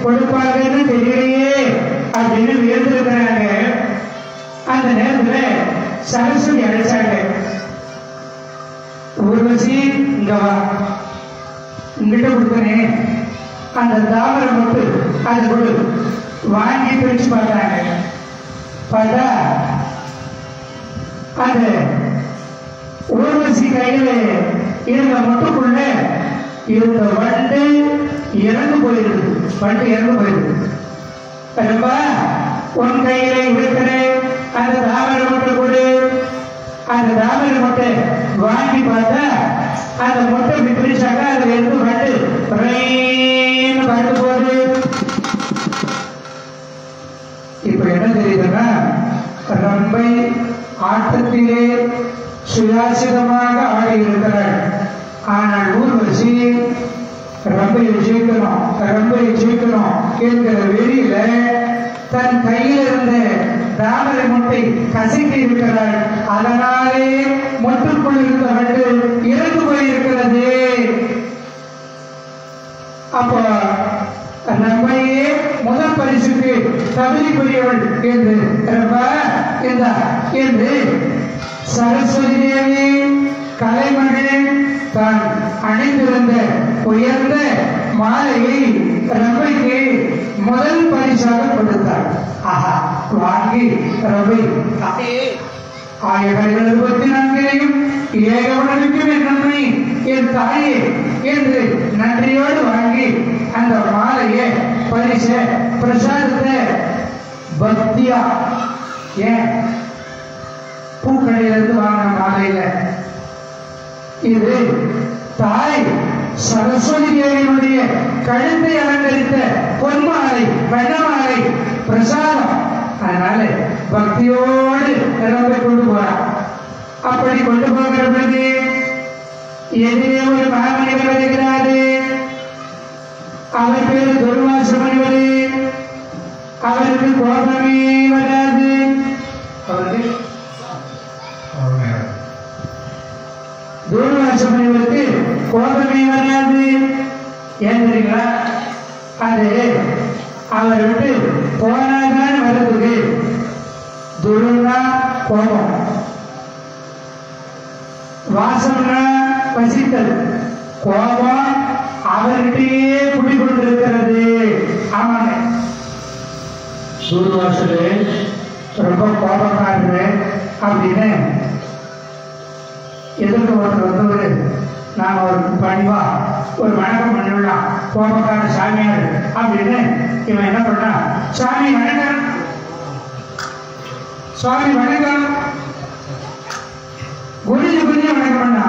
A: கொடுப்பாங்கன்னு தெரியலையே அப்படின்னு வியந்திருக்கிறாங்க. அந்த நேரத்தில் சரஸ்வதி அழைச்சாங்க. ஊர்வசி இங்க வா, இங்கிட்ட கொடுத்தனேன் அந்த தாமரை மொட்டு அதை கொடு. வாங்கி பிரிச்சு பார்த்தாங்க. பார்த்தா அந்த ஊர்வசி கையில இருந்த மொட்டுக்குள்ள இருந்த வண்டு இறந்து போயிருக்கு. ரொம்ப உன் கையில இருக்கிற அந்த தாமரை மொட்டை கொடு. அந்த தாமரை மொட்டை வாங்கி பார்த்தா அந்த மொட்டை பிரிச்சாக்கா அதுல இருந்து வண்டு பறந்து போகுது. இப்ப என்ன தெரியுதுன்னா, ரம்பை ஆட்டத்திலே சுயாசிதமாக ஆடி இருக்கிறாள். ஆனால் ஊர்வசி ரம்பையை ஜெயிக்கணும் என்கிற வெளியில தன் கையில் இருந்த தாமரை மொட்டை கசக்கி இருக்கிறாள். அதனாலே மொட்டுக்குள் இருந்த வண்டு இறந்து போயிருக்கிறது. அப்போ நம்மையே முதல் பரிசுக்கு தகுதிக்குரியவள் என்று என்று சரஸ்வதி தேவி கலைமகள் தான் அணிந்திருந்த உயர்ந்த மாலையை ரம்பைக்கு முதல் பரிசாக கொடுத்தார். ஆஹா, வாங்கி ரம்பை 1024 ஏகவனுக்கும் என் நன்மை என் தாயே என்று நன்றியோடு வாங்கி அந்த மாலையை பரிச பிரசாதத்தை பக்தியா, ஏன் பூக்கடையிலிருந்து வாங்கின மாலையில இது தாய் சரஸ்வதி தேவியினுடைய கழுத்தை அலங்கரித்த பொன்மாலை, வெண்ணமாலை பிரசாதம். அதனால பக்தியோடு நிரம்பி கொண்டு போறார். அப்படி கொண்டு போகிற பொழுது எதிரே ஒரு மாமனிதர் வருகிறாரு. அவர் பேரு துர்வாச முனிவர். அவருக்கு கோபமே வராது. அவருக்கு துர்வாச முனிவருக்கு கோபமே வராது. ஏன் தெரியுங்களா? அது அவர் விட்டு போனாதான் வருது. துருன்னா கோபம், வாசம்னா பசித்தல், கோபம் அவர்கிட்டயே குடிக்கொண்டிருக்கிறது. ஆமாங்க, துர்வாசரு ரொம்ப கோபக்காரரு அப்படின்னு எதிர்க்க ஒருத்தர் வந்தவர் நாம ஒரு பணிவா ஒரு வணக்கம் பண்ணிவிடலாம் கோபக்கார சாமியார் அப்படின்னு இவன் என்ன பண்ணா, சாமி வணக்கம், சுவாமி வணக்கம், குருஜி குருஜி வணக்கம் பண்ணா.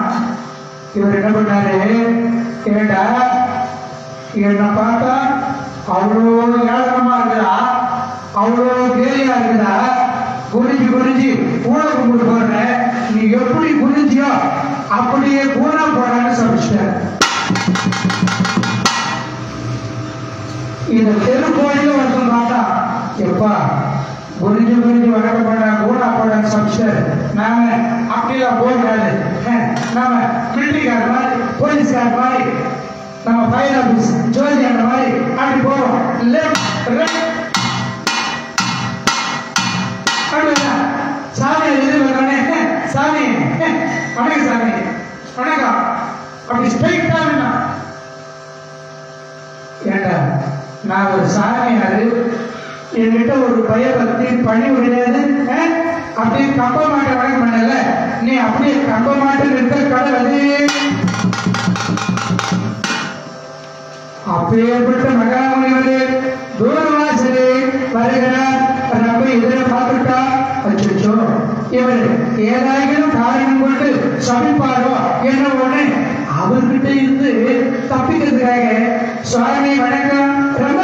A: இவர் என்ன பண்ணாரு, கேட்டா என்ன பார்த்தா அவ்வளோ ஏழனமா இருக்குதா, அவ்வளோ கேலியா இருக்குதா, குருஜி குருஜி பூனை கும்பிட்டு போடுற, நீ எப்படி குருஜியோ அப்படியே பூனை போறான்னு சொல்லிச்சிட்ட. இந்த தெருக்கோயில ஒருத்தன் பார்த்தா, எப்பா குருஜி குருஜி வணக்கம் பண்ண பூனா போடான்னு சொல்லிச்சிட்டாரு. நாம அப்படிலாம் போடாது, நாம மிலிட்டரிக்கார மாதிரி போலீஸ்கார மாதிரி நம்ம ஃபயர் ஆபீஸ் ஜோதி அந்த மாதிரி அப்படி போறோம். சாமி எதிர்பார்க்கணே, சாமி வணக்கம், சாமி வணக்கம் அப்படி ஸ்ட்ரைட்டா வேண்டாம். ஏண்டா நான் ஒரு சாமியாரு, என்கிட்ட ஒரு பயபக்தி பணிவு கிடையாது, அப்படியே கம்ப மாட்ட வணக்கம் பண்ணல, நீ அப்படியே கம்ப மாட்ட நிற்க கடை அது. அப்பேற்பட்ட மகாமுனிவரே தூர்வாசரே வருகிறார். நம்ம எதிர பார்த்துட்டா அச்சோ இவர் ஏதாயிரம் காரியம் கொண்டு சமைப்பாரோ என்ன ஒண்ணு அவர்கிட்ட இருந்து தப்பிக்கிறதுக்காக சுவாமி வணக்கம், ரொம்ப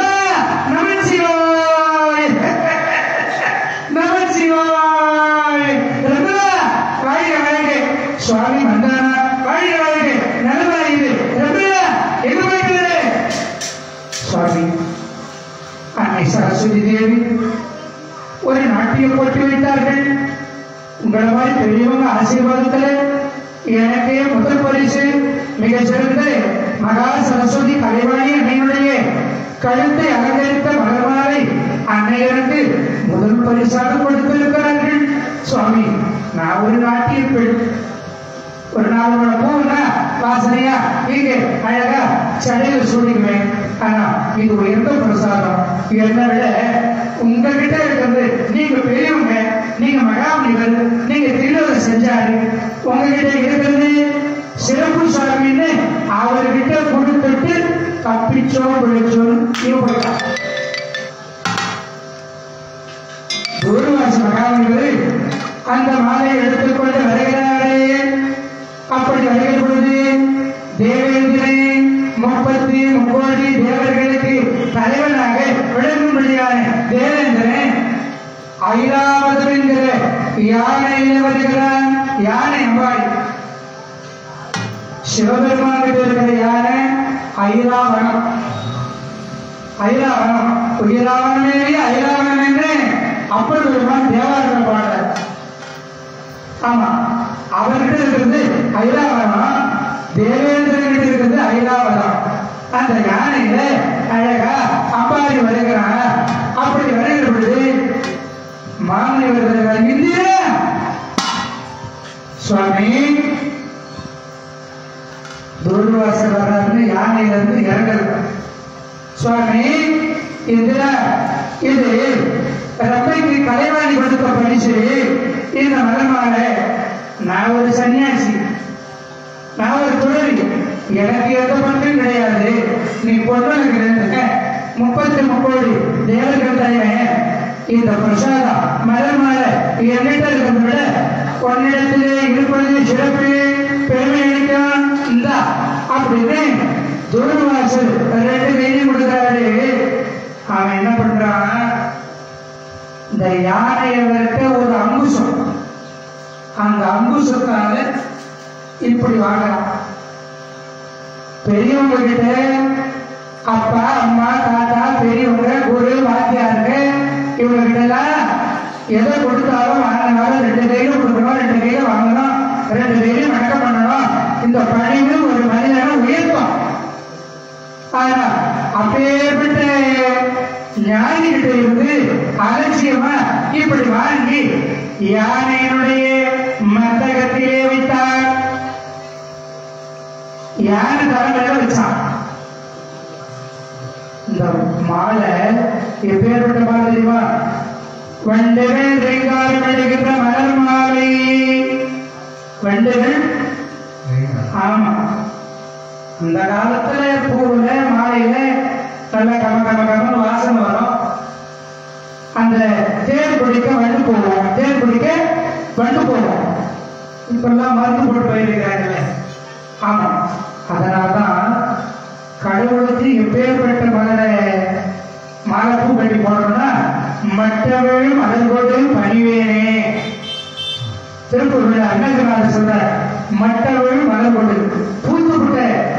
A: நமன் சிவாய், நமன் சிவாய், ரொம்ப வாழ்க வாழ்க, சுவாமி வந்தானா வாழ்க வாழ்க, நல்லவாயுது ரொம்ப எங்க போயிட்டு சுவாமி. அன்னை சரஸ்வதி தேவி ஒரு நாட்டியம் போட்டு வைத்தார்கள். உங்களை மாதிரி பெரியவங்க ஆசீர்வாதத்துல எனக்கே முதல் பரிசு மிக சிறந்த மகா சரஸ்வதி கலைவாணி அன்னையுடைய கழுத்தை அலங்கரித்த மலர்மாலை அன்னையருக்கு முதல் பரிசாக கொடுத்திருக்கிறார்கள். சுவாமி நான் ஒரு நாட்டிய பெண், ஒரு 4 முழம் பூனா வாசனையா இங்க அழகா சடையில சூடிக்குவேன். ஆனா இது உயர்ந்த பிரசாதம். என்ன விட உங்ககிட்ட இருக்கிறது, நீங்க பெரியவங்க, நீங்க மகாமுனிவர், நீங்க திருவிழா செஞ்சாரு, உங்ககிட்ட இருக்கிறது சிறப்பு சுவாமின்னு அவர்கிட்ட கொடுத்துட்டு தப்பிச்சோ பிழைச்சோன்னு நீங்க போயிட்டான். தூர்வாசி மகாமுனிவர் அந்த மாலையை எடுத்துக்கொண்டு வருகிறாரே. அப்படி வருகிற பொழுது தேவேந்திரனை 33 தேவர்களுக்கு தலைவனாக விளங்கும்படியான தேவேந்திரன் ஐராவதம் என்கிற யானையில வருகிறான். யானை அம்பாள், சிவபெருமான் கிட்ட இருக்கிற யானை ஐராவணம். ஐராவணம் உயிராவணமே ஐராவணம் என்று அப்பர் பெருமான் தேவாரத்தை பாடுற. ஆமா, அவர்கிட்ட இருக்கிறது ஐராவணம், தேவேந்திரன் கிட்ட இருக்கிறது ஐராவதம். அந்த யானையில அழகா அம்பாரி வருகிறான். அப்படி வருகிற பொழுது மாமனிவர் வருகிறார். இந்தியா சுவாமி தூர்வாசர் வர்றாருன்னு யானையில இருந்து இறங்குறார். சுவாமி இந்திரா, இது ரப்பைக்கு கலைவாணி கொடுத்த பரிசு. இந்த மலர்மால நான் ஒரு சன்னியாசி, நான் ஒரு துறவி, எனக்கு எந்த பங்கும் கிடையாது. நீ பொண்ணு 33 தேவர்கள் தலைவன். இந்த பிரசாதம் மலர்மால என்கிட்ட இருக்கிறத விட உன்னிடத்திலே இருப்பது சிறப்பு, பெருமை அளிக்கும் இந்த அப்படின்னு தூர்வாசல் 2 கைதி கொடுக்கிறாரு. அவன் என்ன பண்றான், இந்த யானையவர்கிட்ட ஒரு அங்குசம், அந்த அங்குசத்தால இப்படி வாங்கலாம். பெரியவங்க கிட்ட அப்பா அம்மா தாத்தா பெரியவங்க குரு வாத்தியாருக்கு இவங்க கிட்ட எல்லாம் எதை கொடுத்தாலும் வாங்கினாலும் 2 கையில கொடுக்கணும், 2 கையில வாங்கணும், 2 கையிலும் வணக்கம் பண்ணணும். இந்த பணிவு ஒரு மனிதனை உயர்த்தும். ஆனா அப்பேற்பட்ட ஞானி கிட்ட இருந்து அலட்சியமா இப்படி வாங்கி யானையினுடைய மத்தகத்திலே வைத்தார். யானை தலைமையில வச்சான். இந்த மாலை எப்பேற்பட்ட மாலை தெரியுமா? வண்டுகள் ரீங்காரம் அடைகின்ற மலர் மாலை. வண்டுகள், ஆமா இந்த காலத்துல பூவுல மாலையில நல்ல கம வாசனை வரும். அந்த தேர் பிடிக்க வண்டு போவோம், தேர் பிடிக்க வண்டு போவோம். இப்பெல்லாம் மருந்து போட்டு போயிருக்கிறாங்களே. ஆமா, அதனால்தான் கடவுளுக்கு எப்பேற்பட்ட மலரை மாலை பூ கட்டி போடணும்னா மற்றவர்களும் அதன்போது பணிவேனே. திருப்பூர் அண்ணகநாத சொல்ற மற்றவர்களும் மலர் கொண்டு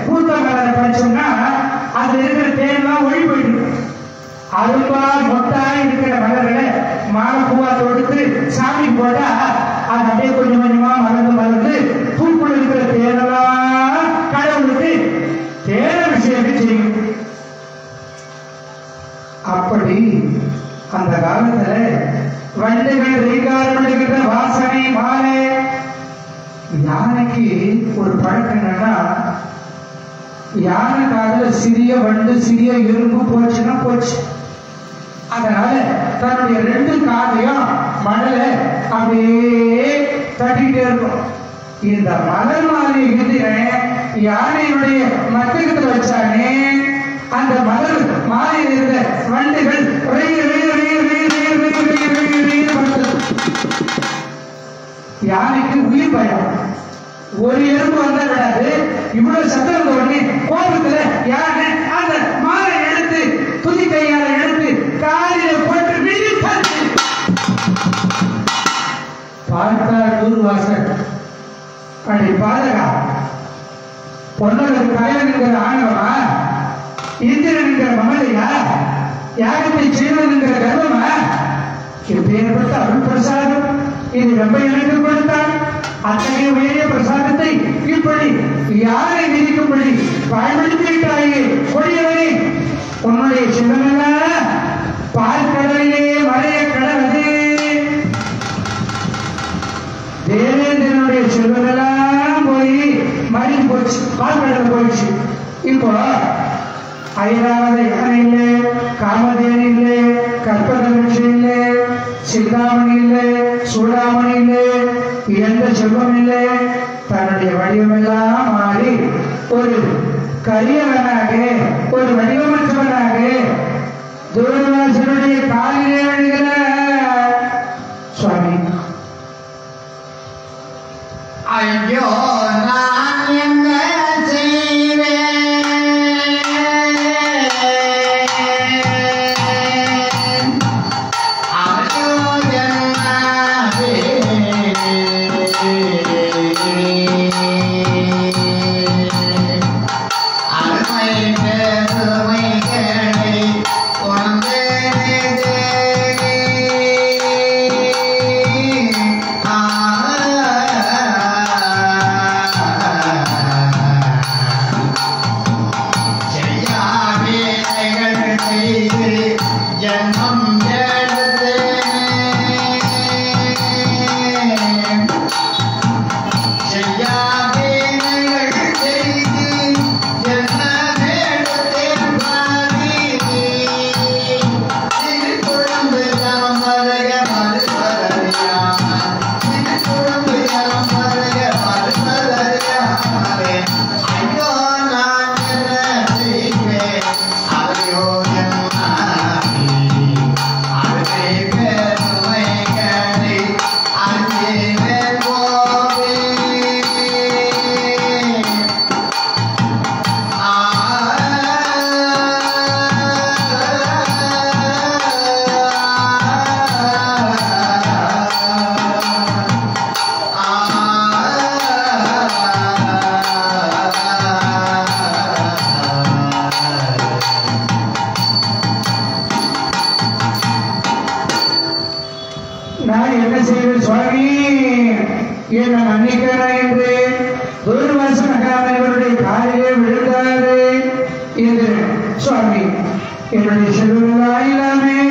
A: பூத்த மலரை படிச்சோம்னா அதுல இருக்கிற தேர்லாம் ஒளி போயிட்டு அரும்பா மொட்டா இருக்கிற மலர்களை மாலை பூவா தொடுத்து சாமி போட்டா அது அப்படியே கொஞ்சம் கொஞ்சமா மலர்ந்து பூக்குள்ள இருக்கிற தேரெல்லாம் கடவுளுக்கு தேர விஷயத்தை செய்யும். அப்படி அந்த காலத்துல வண்டுகள் ரீகாரம் எடுக்கிற வாசனை மாலை. யானைக்கு ஒரு பழக்கம் என்னன்னா, யானை காதுல சிறிய வண்டு சிறிய எறும்பு போச்சுன்னா போச்சு. அதனால தன்னுடைய 2 காதையும் மணல அப்படியே தட்டிக்கிட்டே இருக்கும். இந்த மலர் மாலை யானையுடைய மத்தகத்தில் வச்சானே அந்த மலர் மாலையில் இருந்த வண்டுகள் யானைக்கு உயிர் பயம். ஒரு எறும்பு வந்தா விடாது. இவ்வளவு சத்தம் உடனே கோபத்துல யானை அந்த மாலை எடுத்து துதி கையால எடுத்து காலில போட்டு பார்த்தா தூர்வாசன் அப்படி பாதகா பொன்னருக்கு தலைவனுங்கிற ஆணவமா, இந்திரனுங்கிற மமதையா, யாகத்தை செய்வனுங்கிற கர்வமா, இப்பேற்பட்ட அருள் பிரசாதம் இது ரொம்ப எனக்கு கொடுத்தான். அத்தகைய உயரிய பிரசாதத்தை இப்படி யாரை விதிக்கும்படி பயன்படுத்திவிட்டாயே கொடியவனே, உன்னுடைய சிவனல்ல பார்க்கடலே மலைய கடவது. தேவேந்திரனுடைய சிவனெல்லாம் போய் மறைஞ்சு போச்சு, பார்க்கடல் போயிடுச்சு. இப்போ ஐராவத யானை இல்லை, காமதேனி இல்லை, கற்பகவட்சி இல்லை, சிந்தாமணி இல்லை, சூடாமணி இல்லை, எந்த செல்வம் இல்லை. தன்னுடைய வடிவமெல்லாம் மாறி ஒரு கரியவனாக ஒரு வடிவமற்றவனாக தூரவாசனுடைய காலிலே விழுகிற சுவாமி.
B: ஐயோ நான் என்ன
A: நான் என்ன செய்வேன் சுவாமி, என்ன மன்னிக்கிறார் என்று தூர்வாசனகாரனுடைய காலிலே விழுந்தாரு என்று சுவாமி. என்னுடைய செல்வங்களா இல்லாமே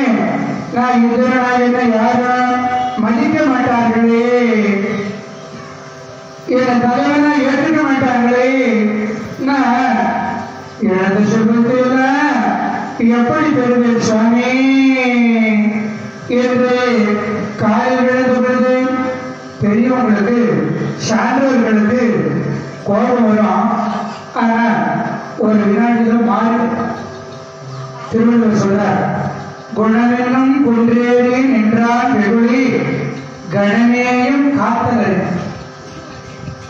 A: நான் இந்திரனா என்ன யாரும் மதிக்க மாட்டார்களே, என் தலைவனா ஏற்றுக்க மாட்டாங்களே, நான் இழந்த செல்வத்தை எப்படி பெறுவேன் சுவாமி என்று காலில் விழுந்த பொழுது பெரியவங்களுக்கு சான்றோர்களுக்கு கோபம் வரும். ஆனா ஒரு வினாடியிலும் மாறி திருவள்ளுவர் சொல்றார், குணமென்னும் குன்றேறி நின்றான் வெகுளி கணமேயும் காத்தல்.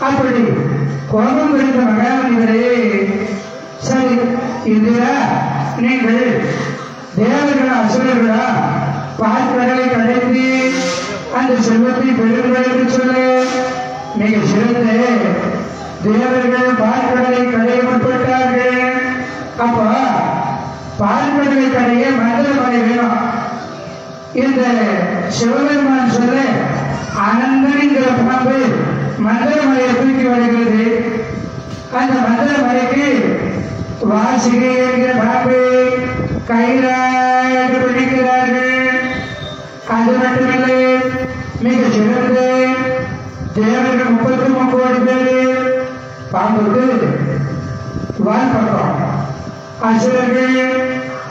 A: அப்படி கோபம் பிடித்த மகாமனிதரே, சரி இந்திரா, நீங்கள் தேவர்களா அசுரர்களா? பார்க்கடலை கடைந்து அந்த செல்வத்தை பெறுங்கள் என்று சொல்லு. மிக சிறந்த தேவர்கள் பார்க்கடலை கடைய முற்பட்டார்கள். அப்போ பார்க்கடலை கடைய மந்திர மலை வேணும். இந்த சிவபெருமான் சொல்ல அனந்தன்கிற பாம்பு மந்திர மலையை தூக்கி வருகிறது. அந்த மந்திர மலைக்கு வாசிகை என்கிற பாம்பு கைராக பிடிக்கிறார்கள். அது மட்டுமில்லை, மிக சிறந்த தேவர்கள் 39 கோடி பேர் பாம்புக்கு வால் பக்கம், அசுரர்கள்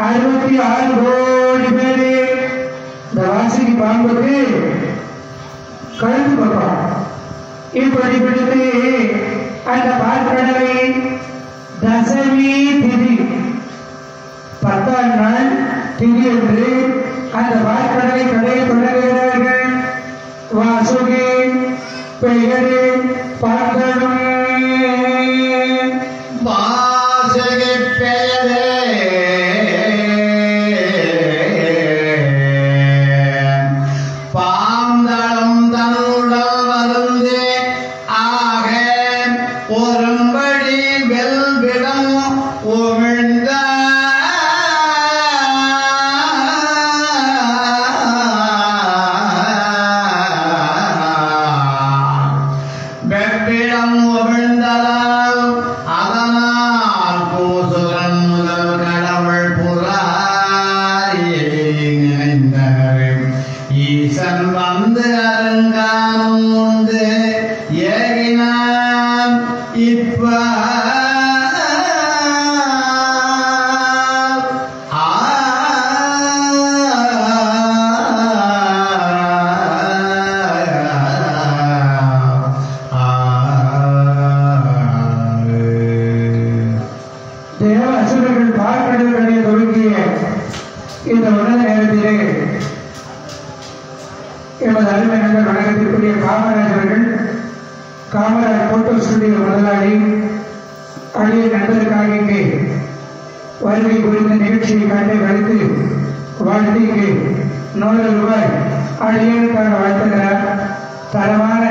A: 66 கோடி பேர் இந்த வாசிக்கு பாம்புக்கு கழுத்து பக்கம். இப்படி பிடித்து அந்த பார்க்கடலை தசமி திதி 10ஆம் நாள் திதி என்று அந்த பார்க்கடலை கடையை தொடங்குகிறார்கள். வாசுகி பெயரே பார்த்தடும்
B: வாசுகி பெயரே பாந்தளம் தன்னுடல் வந்து ஆக ஒரும்படி வெல்விடம் உமிழ்ந்த வெவ்விடம் உமிழ்ந்ததால் அதனால் பூசுரன் முதல் கடவுள் புறாரி நினைந்தனர். ஈசன் வந்து அருங்கானம் உண்டு ஏகினான். இப்ப
A: தேவ அசுரர்கள் பார்க்கடல் கடையை தொடங்கிய இந்த உடல் நேரத்திலே எமது அருமை நண்பர் வணக்கத்திற்குரிய காமராஜ் அவர்கள், காமராஜ் போட்டோ ஸ்டுடியோ முதலாளி, அழிய நண்பருக்காக இங்கே வருகை குறித்த நிகழ்ச்சியை காட்டி கழித்து வாழ்த்து இங்கே 100 ரூபாய் அழியனுக்காக வாழ்த்துகிறார். தரமான